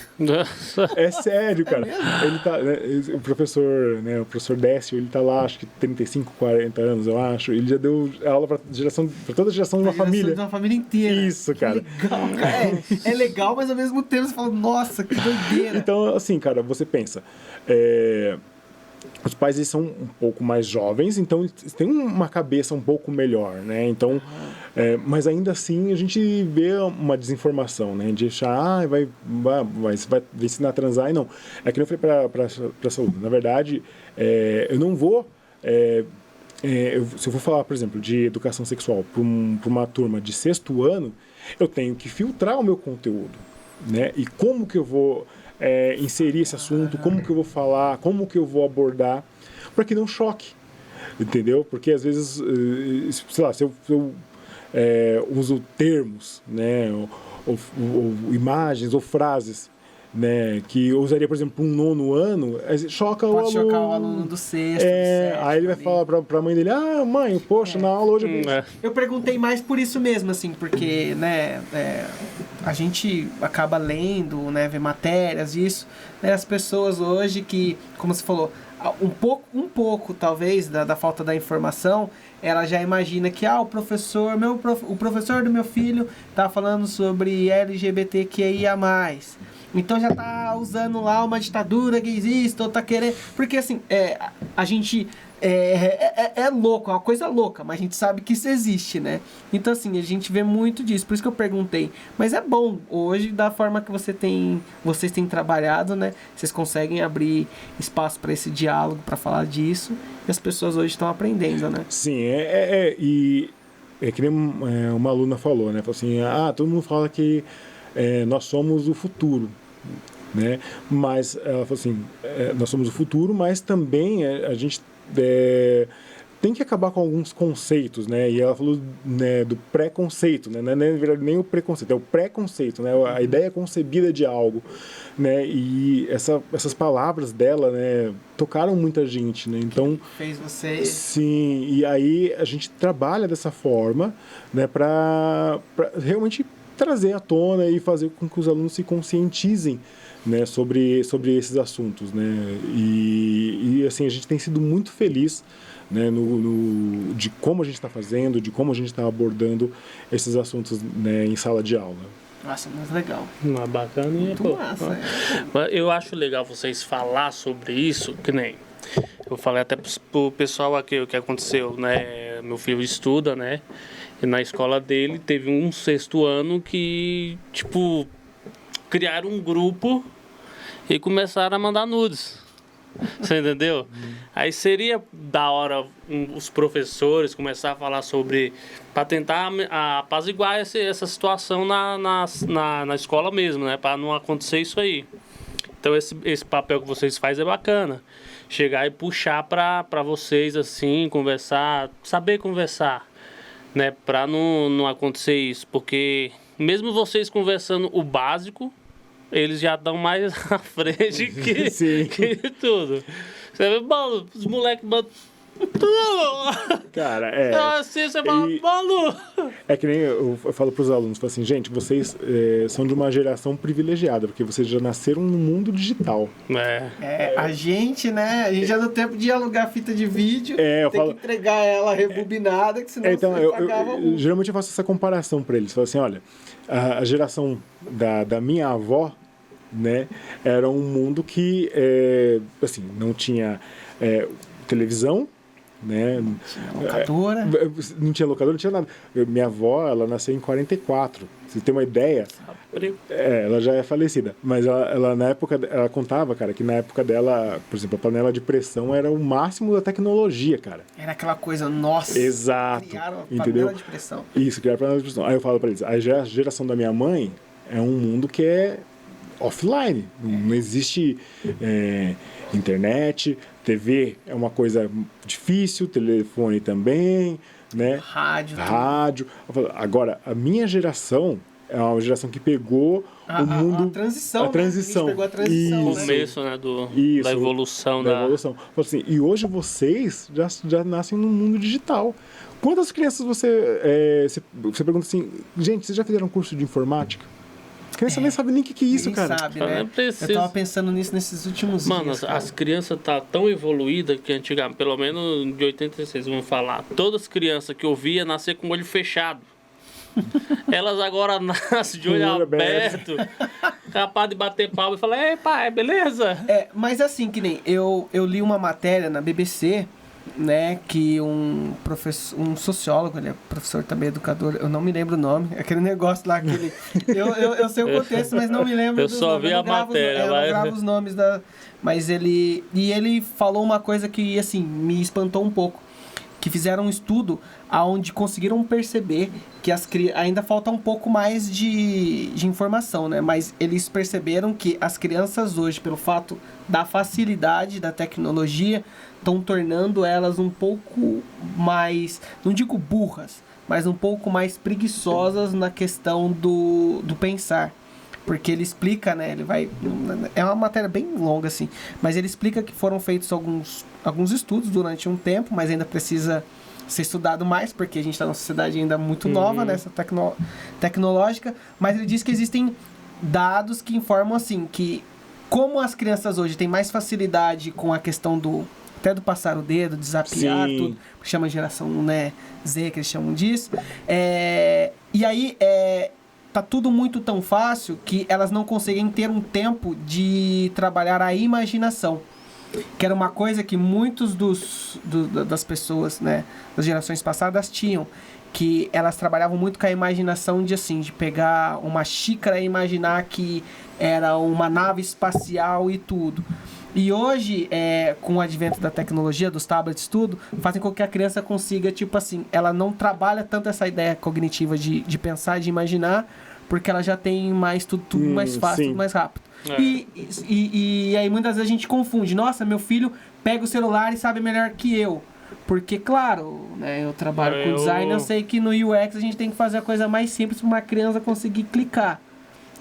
É sério, cara. Ele tá, né, o professor Décio, ele tá lá, acho que 35, 40 anos, eu acho. Ele já deu aula para toda a geração de uma família. De uma família inteira. Isso, cara. Que legal, cara. É legal, mas ao mesmo tempo você fala, nossa, que doideira. Então, assim, cara, você pensa, os pais eles são um pouco mais jovens, então eles têm uma cabeça um pouco melhor, né? Então, mas ainda assim a gente vê uma desinformação, né? De achar, vai ensinar a transar, e não. É que eu falei para saúde. Na verdade, eu não vou... se eu for falar, por exemplo, de educação sexual para uma turma de 6º ano, eu tenho que filtrar o meu conteúdo, né? E como que eu vou... inserir esse assunto, como que eu vou falar, como que eu vou abordar, para que não choque, entendeu? Porque às vezes, sei lá, se eu uso termos, né, ou imagens ou frases, né, que eu usaria, por exemplo, para um 9º ano, choca o aluno. Pode chocar o aluno do 6º, do 7º. Aí ele vai falar para a mãe dele, mãe, poxa, na aula hoje... Eu perguntei mais por isso mesmo, assim, porque, né, a gente acaba lendo, né, vê matérias, isso, né, as pessoas hoje que, como você falou, um pouco talvez, da falta da informação, ela já imagina que o professor do meu filho tá falando sobre LGBTQIA+. Então já tá usando lá uma ditadura gaysista, ou tá querendo... Porque assim, a gente... É louco, é uma coisa louca, mas a gente sabe que isso existe, né? Então assim, a gente vê muito disso, por isso que eu perguntei. Mas é bom, hoje, da forma que vocês têm trabalhado, né? Vocês conseguem abrir espaço para esse diálogo, para falar disso, e as pessoas hoje estão aprendendo, né? Sim, e é que nem uma aluna falou, né? Falou assim, todo mundo fala que nós somos o futuro, né? Mas ela falou assim, nós somos o futuro, mas também a gente tem que acabar com alguns conceitos, né? E ela falou, né, do preconceito, né? Não é na verdade nem o preconceito, é o preconceito, né? A ideia concebida de algo, né? E essas palavras dela, né, tocaram muita gente, né? Então fez você... Sim, e aí a gente trabalha dessa forma, né, para realmente trazer à tona e fazer com que os alunos se conscientizem, né, sobre esses assuntos, né, e assim, a gente tem sido muito feliz, né, de como a gente está fazendo, de como a gente está abordando esses assuntos, né, em sala de aula. Nossa, muito legal. Bacana. Muito massa. Eu acho legal vocês falar sobre isso, que nem eu falei até pro pessoal aqui o que aconteceu, né, meu filho estuda, né, e na escola dele teve um 6º ano que, tipo, criaram um grupo e começaram a mandar nudes. Você entendeu? Aí seria da hora os professores começar a falar sobre... para tentar apaziguar essa situação na escola mesmo, né? Para não acontecer isso aí. Então esse papel que vocês fazem é bacana. Chegar e puxar para vocês assim, conversar, saber conversar, né? Para não acontecer isso. Porque mesmo vocês conversando o básico, eles já estão mais à frente que tudo. Você vê, mano, os moleques... Cara, assim você fala, mano... É que nem eu falo pros alunos, falo assim, gente, vocês são de uma geração privilegiada, porque vocês já nasceram no mundo digital. A gente, né? A gente já deu tempo de alugar fita de vídeo, que entregar ela rebobinada, que senão então, você pagava muito. Geralmente eu faço essa comparação para eles, falo assim, olha, a geração da minha avó, né, era um mundo que, assim, não tinha televisão, né? Locadora. Não tinha locadora, não tinha nada. Minha avó, ela nasceu em 44. Você tem uma ideia? Ela já é falecida. Mas ela na época, ela contava, cara, que na época dela, por exemplo, a panela de pressão era o máximo da tecnologia, cara. Era aquela coisa, nossa. Exato. Criaram a entendeu? panela de pressão. Isso, criaram a panela de pressão. Aí eu falo pra eles, a geração da minha mãe é um mundo que é offline. Não existe internet, TV é uma coisa difícil, telefone também, né? Rádio. Agora, a minha geração é uma geração que pegou o mundo... A transição. A transição. Né? A gente pegou a transição, o começo, né? Da evolução. Assim, e hoje vocês já nascem no mundo digital. Quantas crianças você pergunta assim, gente, vocês já fizeram um curso de informática? A criança nem sabe nem o que é isso, cara. Sabe, né? Eu tava pensando nisso nesses últimos dias. Mano, as crianças tá tão evoluídas que antigamente, pelo menos de 86, vamos falar, todas as crianças que eu via nascer com o olho fechado. Elas agora nascem de olho aberto, capaz de bater palma e falar, ei pai, beleza? Mas assim, que nem eu li uma matéria na BBC, né, que um sociólogo, ele é professor também, educador, eu não me lembro o nome, aquele negócio lá, aquele... eu sei o contexto, mas não me lembro eu só vi a matéria. Eu não gravo os nomes mas ele falou uma coisa que, assim, me espantou um pouco, que fizeram um estudo onde conseguiram perceber que ainda falta um pouco mais de informação, né? Mas eles perceberam que as crianças hoje, pelo fato da facilidade da tecnologia, estão tornando elas um pouco mais, não digo burras, mas um pouco mais preguiçosas na questão do pensar. Porque ele explica, né? É uma matéria bem longa, assim. Mas ele explica que foram feitos alguns estudos durante um tempo, mas ainda precisa ser estudado mais, porque a gente está numa sociedade ainda muito nova, nessa tecnológica. Mas ele diz que existem dados que informam, assim, que como as crianças hoje têm mais facilidade com a questão até do passar o dedo, de zapear, Sim. tudo, que chama geração, né, Z, que eles chamam disso. E aí, tá tudo muito tão fácil que elas não conseguem ter um tempo de trabalhar a imaginação. Que era uma coisa que muitos das pessoas, né, das gerações passadas tinham. Que elas trabalhavam muito com a imaginação de pegar uma xícara e imaginar que era uma nave espacial e tudo. E hoje, com o advento da tecnologia, dos tablets, tudo, fazem com que a criança consiga, ela não trabalha tanto essa ideia cognitiva de pensar, de imaginar, porque ela já tem mais tudo mais fácil, sim. tudo mais rápido. E aí muitas vezes a gente confunde. Nossa, meu filho pega o celular e sabe melhor que eu. Porque, claro, né, eu trabalho com design, eu sei que no UX a gente tem que fazer a coisa mais simples para uma criança conseguir clicar.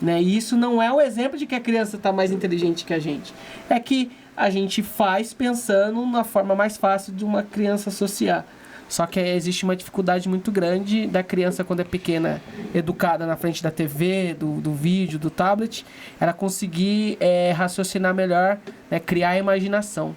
Né? E isso não é o exemplo de que a criança está mais inteligente que a gente. É que a gente faz pensando na forma mais fácil de uma criança associar. Só que existe uma dificuldade muito grande da criança, quando é pequena, educada na frente da TV, do vídeo, do tablet, ela conseguir raciocinar melhor, né, criar a imaginação.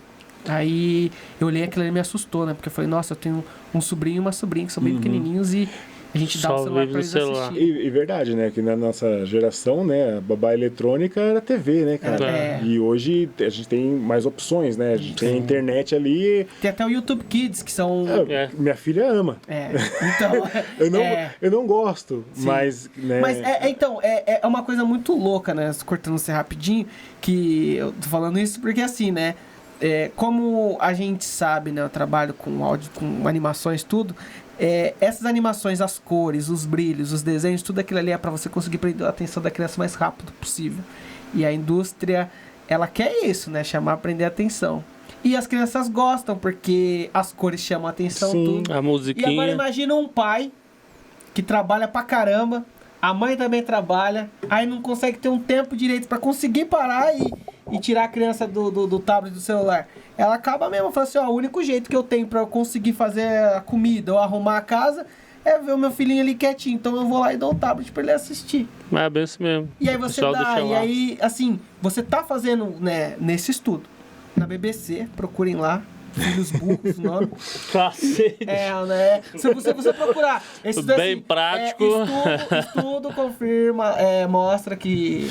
Aí eu olhei aquilo e me assustou, né? Porque eu falei, nossa, eu tenho um sobrinho e uma sobrinha que são bem pequenininhos e a gente dá o celular pra eles assistirem. E verdade, né? Que na nossa geração, né? A babá eletrônica era TV, né, cara? E hoje a gente tem mais opções, né? A gente tem a internet ali. Tem até o YouTube Kids, que são... Minha filha ama. Então... eu não gosto, Sim. mas... Né? Mas, é uma coisa muito louca, né? Cortando você rapidinho, que eu tô falando isso porque assim, né? Como a gente sabe, né? Eu trabalho com áudio, com animações, tudo... essas animações, as cores, os brilhos, os desenhos, tudo aquilo ali é para você conseguir prender a atenção da criança o mais rápido possível. E a indústria, ela quer isso, né? Chamar, prender a atenção. E as crianças gostam, porque as cores chamam a atenção, Sim, tudo. a musiquinha. E agora imagina um pai que trabalha pra caramba, a mãe também trabalha, aí não consegue ter um tempo direito para conseguir parar e tirar a criança do tablet, do celular. Ela acaba mesmo falando assim, o único jeito que eu tenho para eu conseguir fazer a comida ou arrumar a casa é ver o meu filhinho ali quietinho. Então eu vou lá e dou o tablet para ele assistir. É bem assim mesmo. E aí você você tá fazendo, né, nesse estudo, na BBC, procurem lá, Filhos Burros, o nome. Cacete. Né? Se você procurar esses bem prático. Estudo confirma, mostra que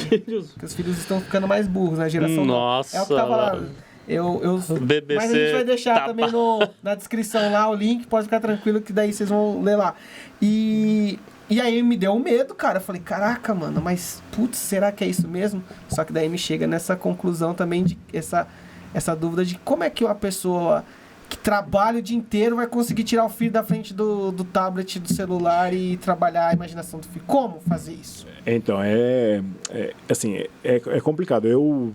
os filhos estão ficando mais burros, né? Geração Nossa. É o que tava lá. BBC mas a gente vai deixar também na descrição lá o link, pode ficar tranquilo que daí vocês vão ler lá. E aí me deu um medo, cara. Eu falei, caraca, mano, mas putz, será que é isso mesmo? Só que daí me chega nessa conclusão também de essa dúvida de como é que uma pessoa que trabalha o dia inteiro vai conseguir tirar o filho da frente do tablet, do celular e trabalhar a imaginação do filho. Como fazer isso? Então, é complicado. Eu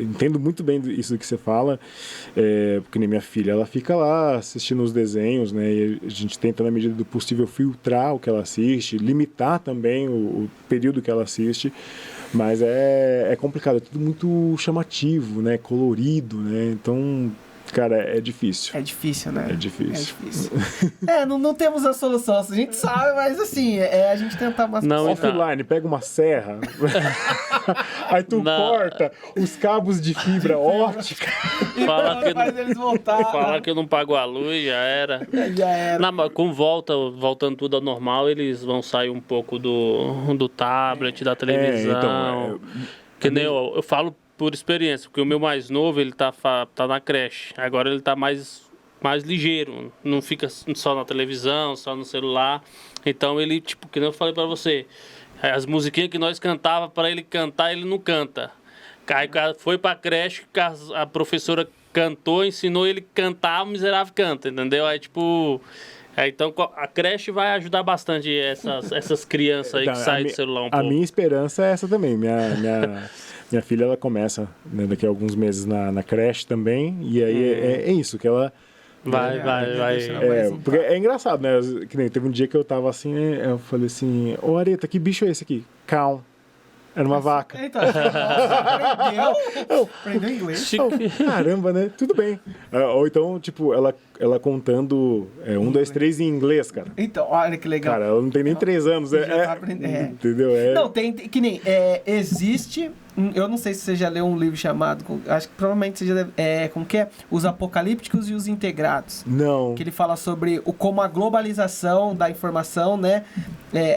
entendo muito bem isso que você fala, porque nem minha filha, ela fica lá assistindo os desenhos, né, e a gente tenta, na medida do possível, filtrar o que ela assiste, limitar também o período que ela assiste, mas é complicado, é tudo muito chamativo, né, colorido, né, então... Cara, é difícil. É difícil, né? É difícil. Não temos a solução, a gente sabe, mas assim, a gente tentar umas coisas. Offline, pega uma serra, aí tu corta os cabos de fibra ótica. Faz eles voltar. Fala que eu não pago a luz, já era. Já era. Voltando tudo ao normal, eles vão sair um pouco do tablet, da televisão. Que nem eu falo por experiência, porque o meu mais novo, ele tá na creche. Agora ele tá mais ligeiro, não fica só na televisão, só no celular. Então ele, tipo, que nem eu falei pra você, as musiquinhas que nós cantava para ele cantar, ele não canta. Aí foi pra creche, a professora cantou, ensinou ele a cantar, o miserável canta, entendeu? Aí, tipo... então a creche vai ajudar bastante essas crianças aí que saem do celular um pouco. A minha esperança é essa também. Minha filha, ela começa, né, daqui a alguns meses na creche também, e aí é isso, que ela... Vai. Porque é engraçado, né? Que nem teve um dia que eu tava assim, né, eu falei assim, ô Areta, que bicho é esse aqui? Cow. Era uma vaca. Então, aprendeu inglês. Caramba, né? Tudo bem. Ou então, tipo, ela ela contando 1, 2, 3 em inglês, cara. Então, olha que legal. Cara, ela não tem nem 3 anos. Já tá aprendendo. Entendeu? Não, tem que nem... existe... Eu não sei se você já leu um livro chamado... Acho que provavelmente você já deve... como que é? Os Apocalípticos e os Integrados. Não. Que ele fala sobre como a globalização da informação, né?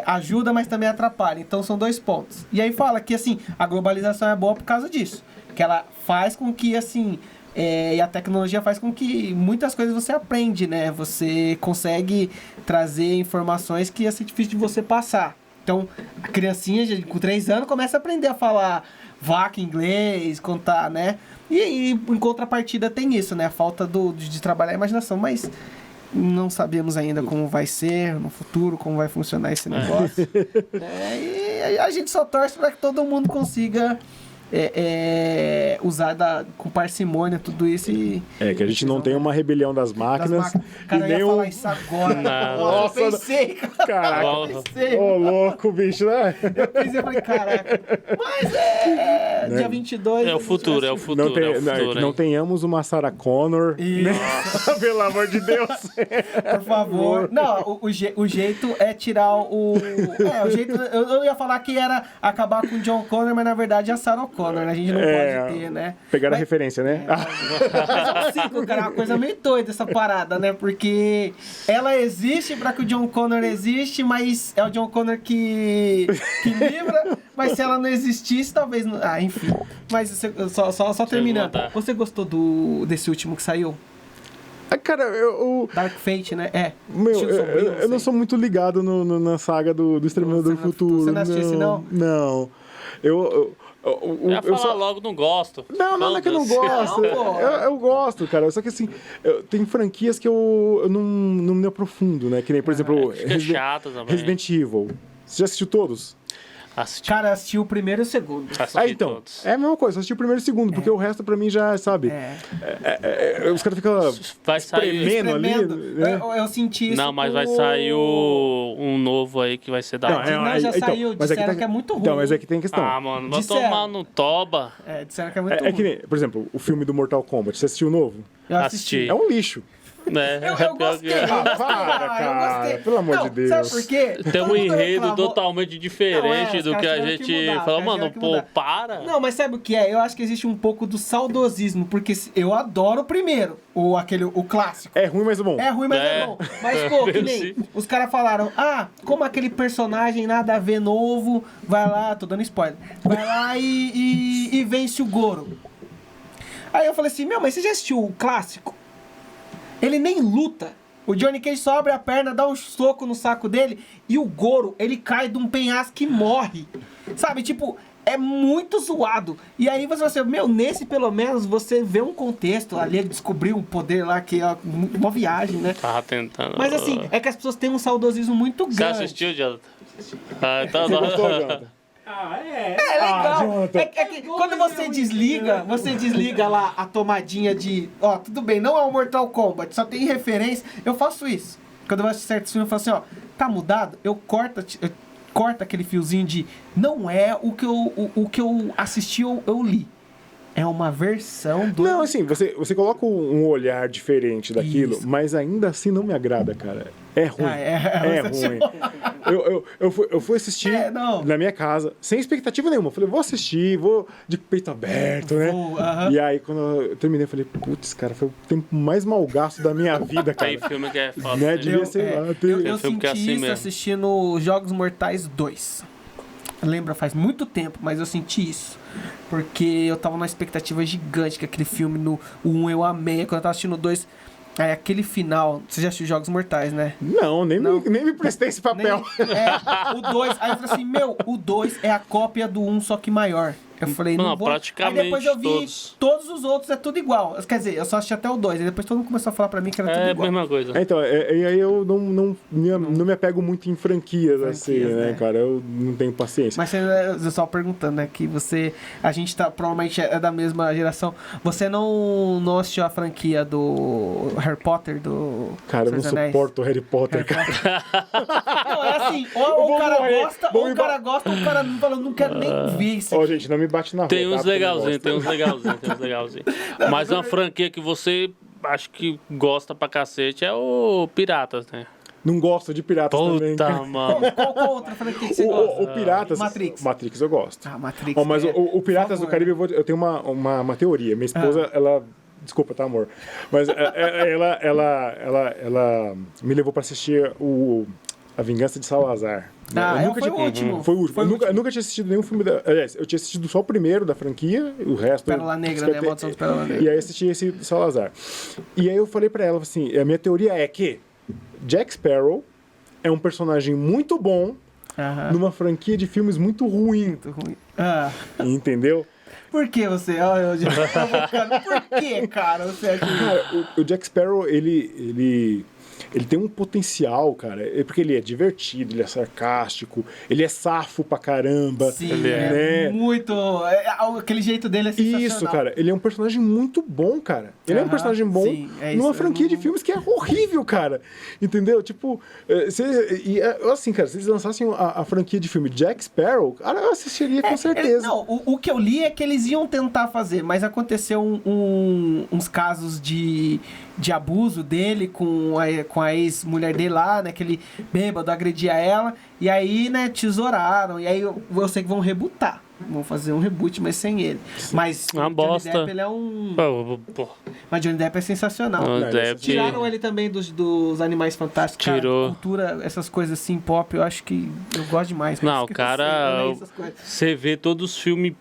Ajuda, mas também atrapalha. Então, são 2 pontos. E aí fala que, assim, a globalização é boa por causa disso. Que ela faz com que, assim... e a tecnologia faz com que muitas coisas você aprende, né? Você consegue trazer informações que ia ser difícil de você passar. Então, a criancinha com 3 anos começa a aprender a falar vaca em inglês, contar, né? E em contrapartida tem isso, né? A falta de trabalhar a imaginação, mas não sabemos ainda como vai ser no futuro, como vai funcionar esse negócio. E a gente só torce para que todo mundo consiga usar com parcimônia tudo isso e... que a gente não tem uma rebelião das máquinas. Cara, e nem eu ia falar isso agora. Nossa, eu pensei, cara. Caraca. Eu pensei. Ô, louco, bicho, né? Eu pensei, falei, caraca. Mas dia 22... É o futuro, é o futuro. Não tenhamos uma Sarah Connor. Né? Pelo amor de Deus. Por favor. Não, o jeito é tirar o jeito... Eu ia falar que era acabar com o John Connor, mas na verdade é a Sarah Connor, né? A gente não pode ter, né? Pegaram a referência, né? Mas eu consigo, cara, é uma coisa meio doida essa parada, né? Porque ela existe pra que o John Connor existe, mas é o John Connor que livra, mas se ela não existisse, talvez não... enfim. Mas só terminando. Você gostou desse último que saiu? Cara, Dark Fate, né? Eu não sou muito ligado na saga do Exterminador do Futuro. Você não assistiu esse, não? Não. Eu falar logo, não gosto. Não é que eu não gosto. Eu gosto, cara. Só que assim, tem franquias que eu não me aprofundo, né? Que nem, por exemplo, chato também. Resident Evil. Você já assistiu todos? Assisti. Cara, assisti o primeiro e o segundo. Então, todos. é a mesma coisa, assisti o primeiro e o segundo, porque o resto pra mim já, sabe, os caras ficam espremendo ali. Né? Eu senti isso. Não, mas vai sair um novo aí que vai ser da hora. Não, já saiu, disseram que é muito ruim. Então, mas é que tem questão. Mano, vai tomar no toba. Disseram que é muito ruim. É que nem, por exemplo, o filme do Mortal Kombat, você assistiu o novo? Eu assisti. É um lixo. Eu gostei. Cara, pelo amor de Deus. Sabe por quê? Tem um enredo totalmente diferente do que a gente fala, mano, para. Não, mas sabe o que é? Eu acho que existe um pouco do saudosismo, porque eu adoro o primeiro, o clássico. É ruim, mas é bom. É ruim, mas é bom. Mas, que nem os caras falaram, como aquele personagem nada a ver novo, vai lá, tô dando spoiler, vai lá e vence o Goro. Aí eu falei assim, mas você já assistiu o clássico? Ele nem luta. O Johnny Cage só abre a perna, dá um soco no saco dele e o Goro, ele cai de um penhasco e morre. Sabe, tipo, é muito zoado. E aí você vai ser, nesse pelo menos você vê um contexto ali, ele descobriu um poder lá que é uma viagem, né? Tava tentando. Mas assim, é que as pessoas têm um saudosismo muito grande. Você assistiu, Jonathan? Você gostou, Jonathan? É legal. É que quando você desliga lá a tomadinha de... tudo bem, não é o Mortal Kombat, só tem referência. Eu faço isso. Quando eu vou assistir certo filme, eu falo assim, tá mudado? Eu corto aquele fiozinho de... Não é o que eu assisti ou eu li. É uma versão do... Não, assim, você coloca um olhar diferente daquilo, mas ainda assim não me agrada, cara. É ruim. É ruim. Eu fui assistir na minha casa, sem expectativa nenhuma. Falei, vou assistir, vou de peito aberto, né? E aí, quando eu terminei, eu falei, putz, cara, foi o tempo mais mal gasto da minha vida, cara. Tem filme que é foda. Né? Devia ser lá. Eu senti isso assistindo Jogos Mortais 2. Lembra, faz muito tempo, mas eu senti isso. Porque eu tava numa expectativa gigante que aquele filme, o 1 eu amei, quando eu tava assistindo o 2... Aí aquele final... Você já assistiu Jogos Mortais, né? Não, nem me prestei esse papel. O 2... Aí eu falei assim, o 2 é a cópia do 1, só que maior. Eu falei, não vou... praticamente aí depois eu vi todos os outros, é tudo igual. Quer dizer, eu só assisti até o 2. Aí depois todo mundo começou a falar pra mim que era tudo igual. É a mesma coisa. Então, e aí eu não me apego muito em franquias assim, né, cara? Eu não tenho paciência. Mas eu só perguntando, né, que a gente provavelmente é da mesma geração. Você não assistiu a franquia do Harry Potter, do... Cara, eu não suporto Harry Potter, cara. Não, é assim, ou o cara gosta, ou o cara não quer nem ver isso. Gente, não me bate na rua. Tem uns legalzinhos. Mas uma franquia que você acho que gosta pra cacete é o Piratas, né? Não gosto de Piratas também. Puta, mano. Qual outra franquia que você gosta? O Piratas... Matrix. Matrix eu gosto. Ah, Matrix. Ó, mas é. o Piratas do Por Caribe, eu tenho uma teoria. Minha esposa, ela... Desculpa, tá, amor? Mas ela me levou pra assistir A Vingança de Salazar. Foi o último. Foi o último. Eu nunca tinha assistido nenhum filme Aliás, eu tinha assistido só o primeiro da franquia, o resto... Pérola Negra, né? A Maldição do Pérola Negra. E aí assisti esse de Salazar. E aí eu falei pra ela, assim, a minha teoria é que Jack Sparrow é um personagem muito bom numa franquia de filmes muito ruim. Muito ruim. Entendeu? Por que você... Por que, cara? Você acha que... Cara, o Jack Sparrow, ele tem um potencial, cara, porque ele é divertido, ele é sarcástico, ele é safo pra caramba. Sim, né? muito... aquele jeito dele é sensacional. Isso, cara, ele é um personagem muito bom, cara. Ele é um personagem bom numa franquia de filmes que é horrível, cara. Entendeu? Tipo, assim, cara, se eles lançassem a franquia de filme Jack Sparrow, cara, eu assistiria com certeza. Não, o que eu li é que eles iam tentar fazer, mas aconteceu uns casos de abuso dele com a ex-mulher dele lá, né? Que ele bêbado agredia ela. E aí, né, tesouraram. E aí eu sei que vão rebootar. Vão fazer um reboot, mas sem ele. Mas Uma Johnny bosta. Depp, ele é um... Pô. Mas Johnny Depp é sensacional. Johnny Depp- Tiraram ele também dos Animais Fantásticos. Cara, Tirou. cultura, essas coisas assim, pop, eu acho que eu gosto demais. Não, o Esqueci, cara... eu leio essas coisas. Você vê todos os filmes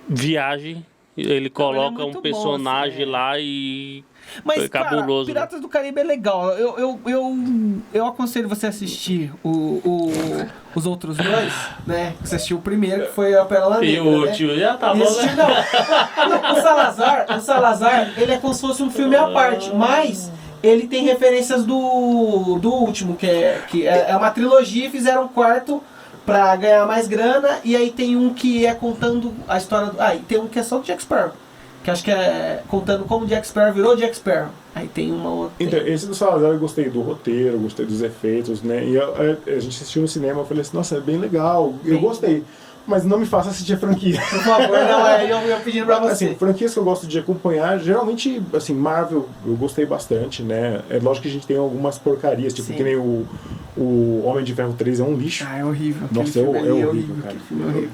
Viagem, ele coloca muito um bom, personagem assim, lá e... Mas, Foi cabuloso, cara, Piratas do Caribe é legal. Eu aconselho você a assistir os outros dois, né? Você assistiu o primeiro, que foi a Pérola Negra, E o último já tá bom, né? Não, o Salazar, ele é como se fosse um filme à parte, mas ele tem referências do último, que é uma trilogia e fizeram um quarto pra ganhar mais grana, e aí tem um que é contando a história e tem um que é só do Jack Sparrow. Que acho que é contando como Jack Sparrow virou Jack Sparrow. Aí tem uma outra... Então, esse do Salazar eu gostei do roteiro, gostei dos efeitos, né? E a gente assistiu no cinema, eu falei assim, nossa, é bem legal, eu gostei. Mas não me faça assistir a franquia. Por favor, não, eu pedindo pra você. Assim, franquias que eu gosto de acompanhar, geralmente, assim, Marvel, eu gostei bastante, né? É lógico que a gente tem algumas porcarias, tipo, que nem o Homem de Ferro 3 é um lixo. É horrível. Nossa, é horrível, cara. Aquele filme é horrível.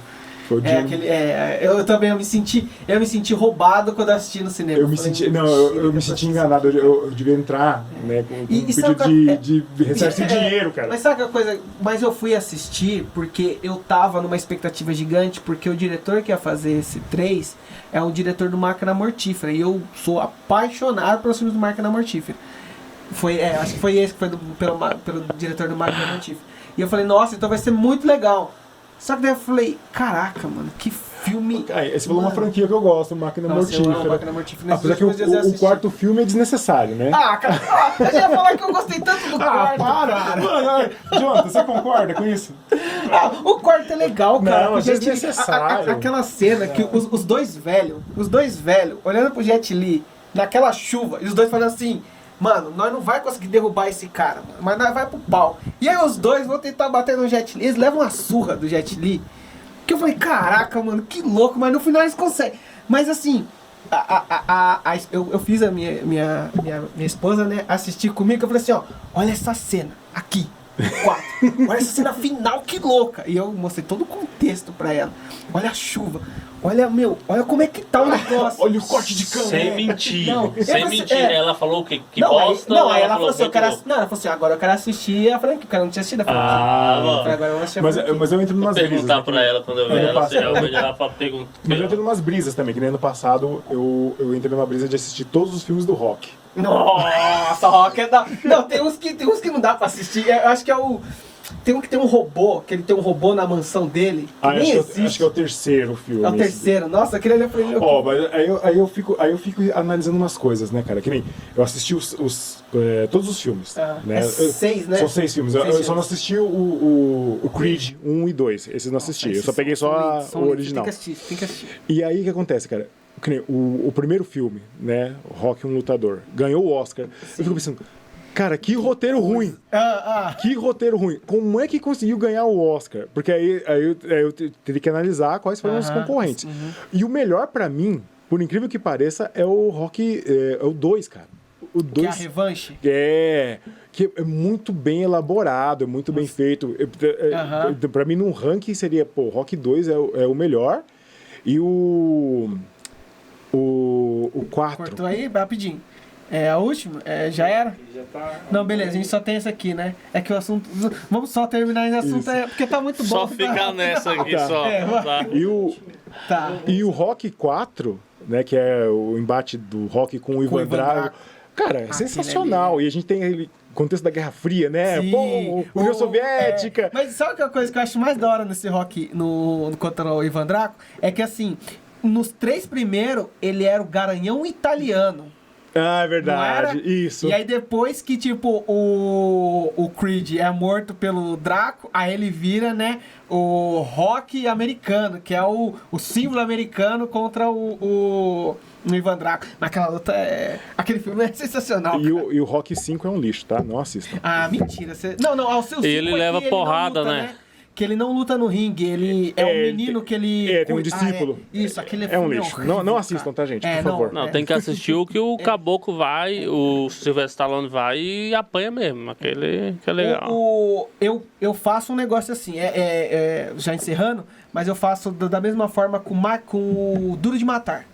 Eu Eu também me senti roubado quando eu assisti no cinema. me senti enganado, eu devia entrar, né, com um pedido de ressarcir dinheiro, cara. Mas sabe a coisa? Mas eu fui assistir porque eu tava numa expectativa gigante, porque o diretor que ia fazer esse 3 é o diretor do Máquina Mortífera, e eu sou apaixonado pelos filmes do Máquina Mortífera. Acho que foi esse que foi pelo diretor do Máquina Mortífera. E eu falei, nossa, então vai ser muito legal. Só que daí eu falei, caraca, mano, que filme... Você falou uma franquia que eu gosto, Máquina Mortífera. Máquina Mortífera. Apesar que o quarto filme é desnecessário, né? Cara, eu já ia falar que eu gostei tanto do quarto, cara. Mano, Jonathan, você concorda com isso? O quarto é legal, cara. Não, é desnecessário. Aquela cena que os dois velhos, olhando pro Jet Li, naquela chuva, e os dois falando assim... Mano, nós não vai conseguir derrubar esse cara, mano, mas nós vai pro pau. E aí os dois vão tentar bater no Jet Li, eles levam uma surra do Jet Li. Que eu falei, caraca, mano, que louco, mas no final eles conseguem. Mas assim, eu fiz a minha esposa, né, assistir comigo, que eu falei assim, ó, olha essa cena, aqui, 4. Olha essa cena final, que louca. E eu mostrei todo o contexto pra ela. Olha a chuva. Olha como é que tá o negócio. Olha o corte de câmera. Sem mentir. Não, Sem mentir. Ela falou que não, bosta. Aí ela falou assim, ela falou assim, agora eu quero assistir. Ela falou que o cara não tinha assistido. Mano. Agora eu vou assistir. Mas eu entro numas Vou brisas. perguntar Né? pra ela quando eu ver ela, se realmente ela pergunta. Mas eu entro numas brisas também, que nem ano passado eu entrei numa brisa de assistir todos os filmes do Rock. Nossa, Rock é da... Não, tem uns que não dá pra assistir. Eu acho que é o... Tem um que tem um robô, que ele tem um robô na mansão dele. Que nem existe. Acho que é o terceiro filme. É o terceiro. Nossa, aquele ali eu falei... Mas aí eu fico analisando umas coisas, né, cara? Que nem eu assisti todos os filmes. Né? É 6, né? São 6 filmes. Eu só não assisti o Creed 1 e 2. Esses eu não assisti. Eu só peguei só o original. Tem que assistir. E aí o que acontece, cara? Que nem o primeiro filme, né? Rock, um lutador, ganhou o Oscar. Eu fico pensando... Cara, que roteiro ruim. Que roteiro ruim. Como é que conseguiu ganhar o Oscar? Porque aí eu teria que analisar quais foram os concorrentes. E o melhor pra mim, por incrível que pareça, é o Rock, é o 2, cara. o 2... Que é a revanche? Que é muito bem elaborado, é muito bem feito. Pra mim, num ranking seria, Rock 2 é o melhor. E o 4. Cortou aí? Rapidinho. A última? Já era? Já tá... Não, beleza, a gente só tem essa aqui, né? É que o assunto... Vamos só terminar esse assunto, porque tá muito bom. Só ficar nessa aqui, só. Tá. E o Rock 4, né, que é o embate do Rock com o Ivan Drago, cara, é sensacional. E a gente tem ele... contexto da Guerra Fria, né? Sim. União Soviética. Mas sabe que a coisa que eu acho mais da hora nesse Rock contra o Ivan Drago? É que assim, nos 3 primeiros, ele era o garanhão italiano. Ah, é verdade. Isso. E aí depois que, tipo, o Creed é morto pelo Draco, aí ele vira, né, o Rock americano, que é o símbolo americano contra o Ivan Draco. Naquela luta, aquele filme é sensacional. E o Rock 5 é um lixo, tá? Não assistam. Ah, mentira. Não, o seu 5 ele leva porrada, luta, né? Que ele não luta no ringue, ele é um menino que ele... tem um discípulo. Isso, aquele é um lixo. horrível, não assistam, tá, gente? Por favor. Não, tem que assistir o que o Caboclo vai, o Sylvester Stallone vai e apanha mesmo. Aquele que é legal. Eu faço um negócio assim, já encerrando, mas eu faço da mesma forma com o Duro de Matar.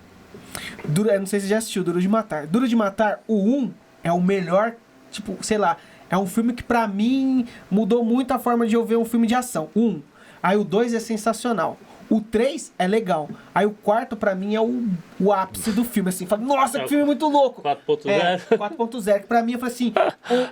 Não sei se você já assistiu Duro de Matar. Duro de Matar, o 1 é o melhor, tipo, sei lá... É um filme que pra mim mudou muito a forma de eu ver um filme de ação. Aí o 2 é sensacional. O 3 é legal. Aí o 4 pra mim é o ápice do filme. Assim, fala, nossa, que filme muito louco. 4.0. 4.0. Que pra mim foi assim,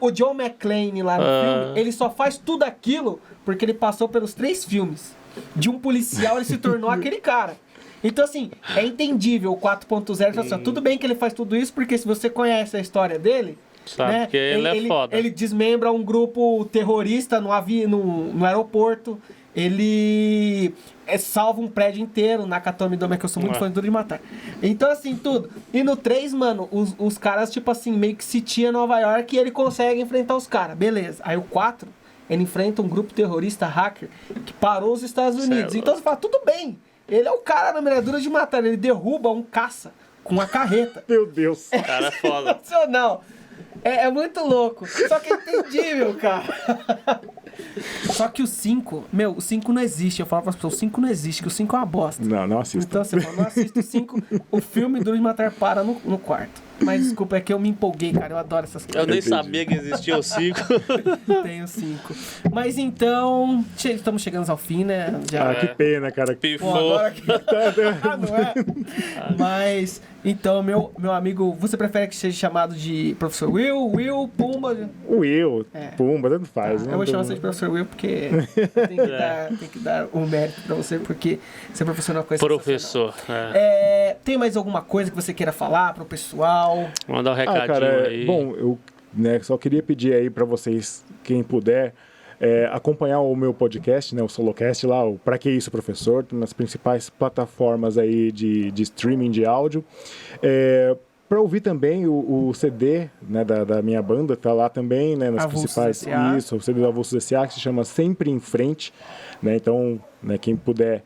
o John McClane lá no filme, ele só faz tudo aquilo porque ele passou pelos 3 filmes. De um policial ele se tornou aquele cara. Então assim, é entendível o 4.0. Assim, tudo bem que ele faz tudo isso porque se você conhece a história dele... Sabe, né? que ele é foda. Ele desmembra um grupo terrorista no aeroporto. Ele salva um prédio inteiro. Nakatomi Dome, que eu sou muito fã de Duro de Matar. Então, assim, tudo. E no 3, mano, os caras, tipo assim, meio que sitiam Nova York e ele consegue enfrentar os caras. Beleza. Aí o 4, ele enfrenta um grupo terrorista hacker que parou os Estados Unidos. Então você fala, tudo bem. Ele é o cara na miradura de matar. Ele derruba um caça com uma carreta. Meu Deus. O cara é foda. Sensacional. É muito louco. Só que é entendível, cara. Só que o 5, o 5 não existe. Eu falo para as pessoas, o 5 não existe, que o 5 é uma bosta. Não assista. Então você fala, não assista o 5. O filme Duro de Matar para no quarto. Mas desculpa, é que eu me empolguei, cara. Eu adoro essas coisas. Eu nem sabia que existia o 5. Tem o 5. Mas então, estamos chegando ao fim, né? Que pena, cara. Pifou. Pô, agora que... não é? Mas, então, meu amigo, você prefere que seja chamado de Professor Will, Pumba? Will, Pumba, tanto faz. Eu vou chamar você de Professor Will porque tem que dar um mérito pra você, porque ser professor é uma coisa Professor. Tem mais alguma coisa que você queira falar pro pessoal? Mandar um recadinho cara, aí. Bom, eu só queria pedir aí pra vocês, quem puder, acompanhar o meu podcast, né, o Solocast lá, o Pra Que Isso, Professor, nas principais plataformas aí de streaming de áudio. Para ouvir também o CD, né, da minha banda, tá lá também, né, nas Avulsos principais... S.A. Isso, o CD da Avulsos S.A., que se chama Sempre em Frente, né, então, né, quem puder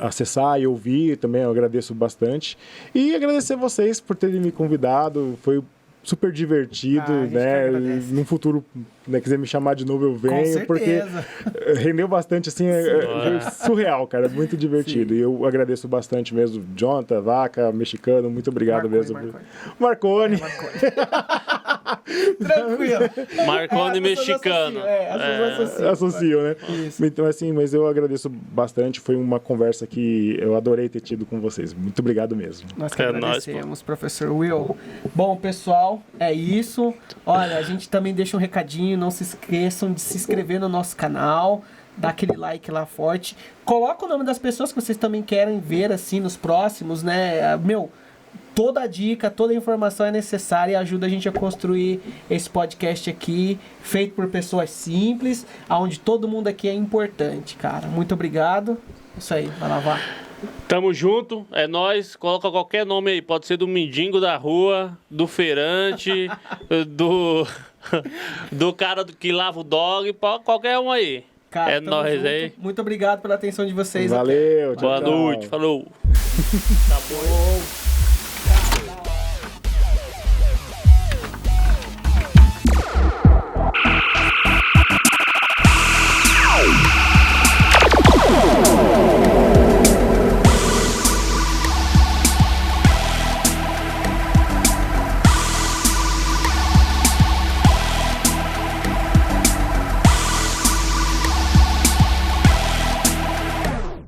acessar e ouvir também, eu agradeço bastante. E agradecer vocês por terem me convidado, foi super divertido, né? Num futuro, né, quiser me chamar de novo, eu venho, porque rendeu bastante, assim, surreal, cara, muito divertido. Sim. E eu agradeço bastante mesmo, Jonathan, Vaca, Mexicano, muito obrigado mesmo. Marconi. Tranquilo. Marconi Mexicano. Associo, né? Isso. Então, assim, mas eu agradeço bastante, foi uma conversa que eu adorei ter tido com vocês. Muito obrigado mesmo. Nós que agradecemos, professor Will. Bom, pessoal, é isso. Olha, a gente também deixa um recadinho, não se esqueçam de se inscrever no nosso canal, dar aquele like lá forte. Coloca o nome das pessoas que vocês também querem ver, assim, nos próximos, né? Toda a dica, toda a informação é necessária e ajuda a gente a construir esse podcast aqui, feito por pessoas simples, onde todo mundo aqui é importante, cara. Muito obrigado. Isso aí, vai lavar. Tamo junto, é nóis. Coloca qualquer nome aí, pode ser do mendigo da rua, do feirante, do cara que lava o dog, qualquer um aí. Cara, é nóis aí. Muito obrigado pela atenção de vocês. Valeu, tchau. Boa noite, falou. Tá bom.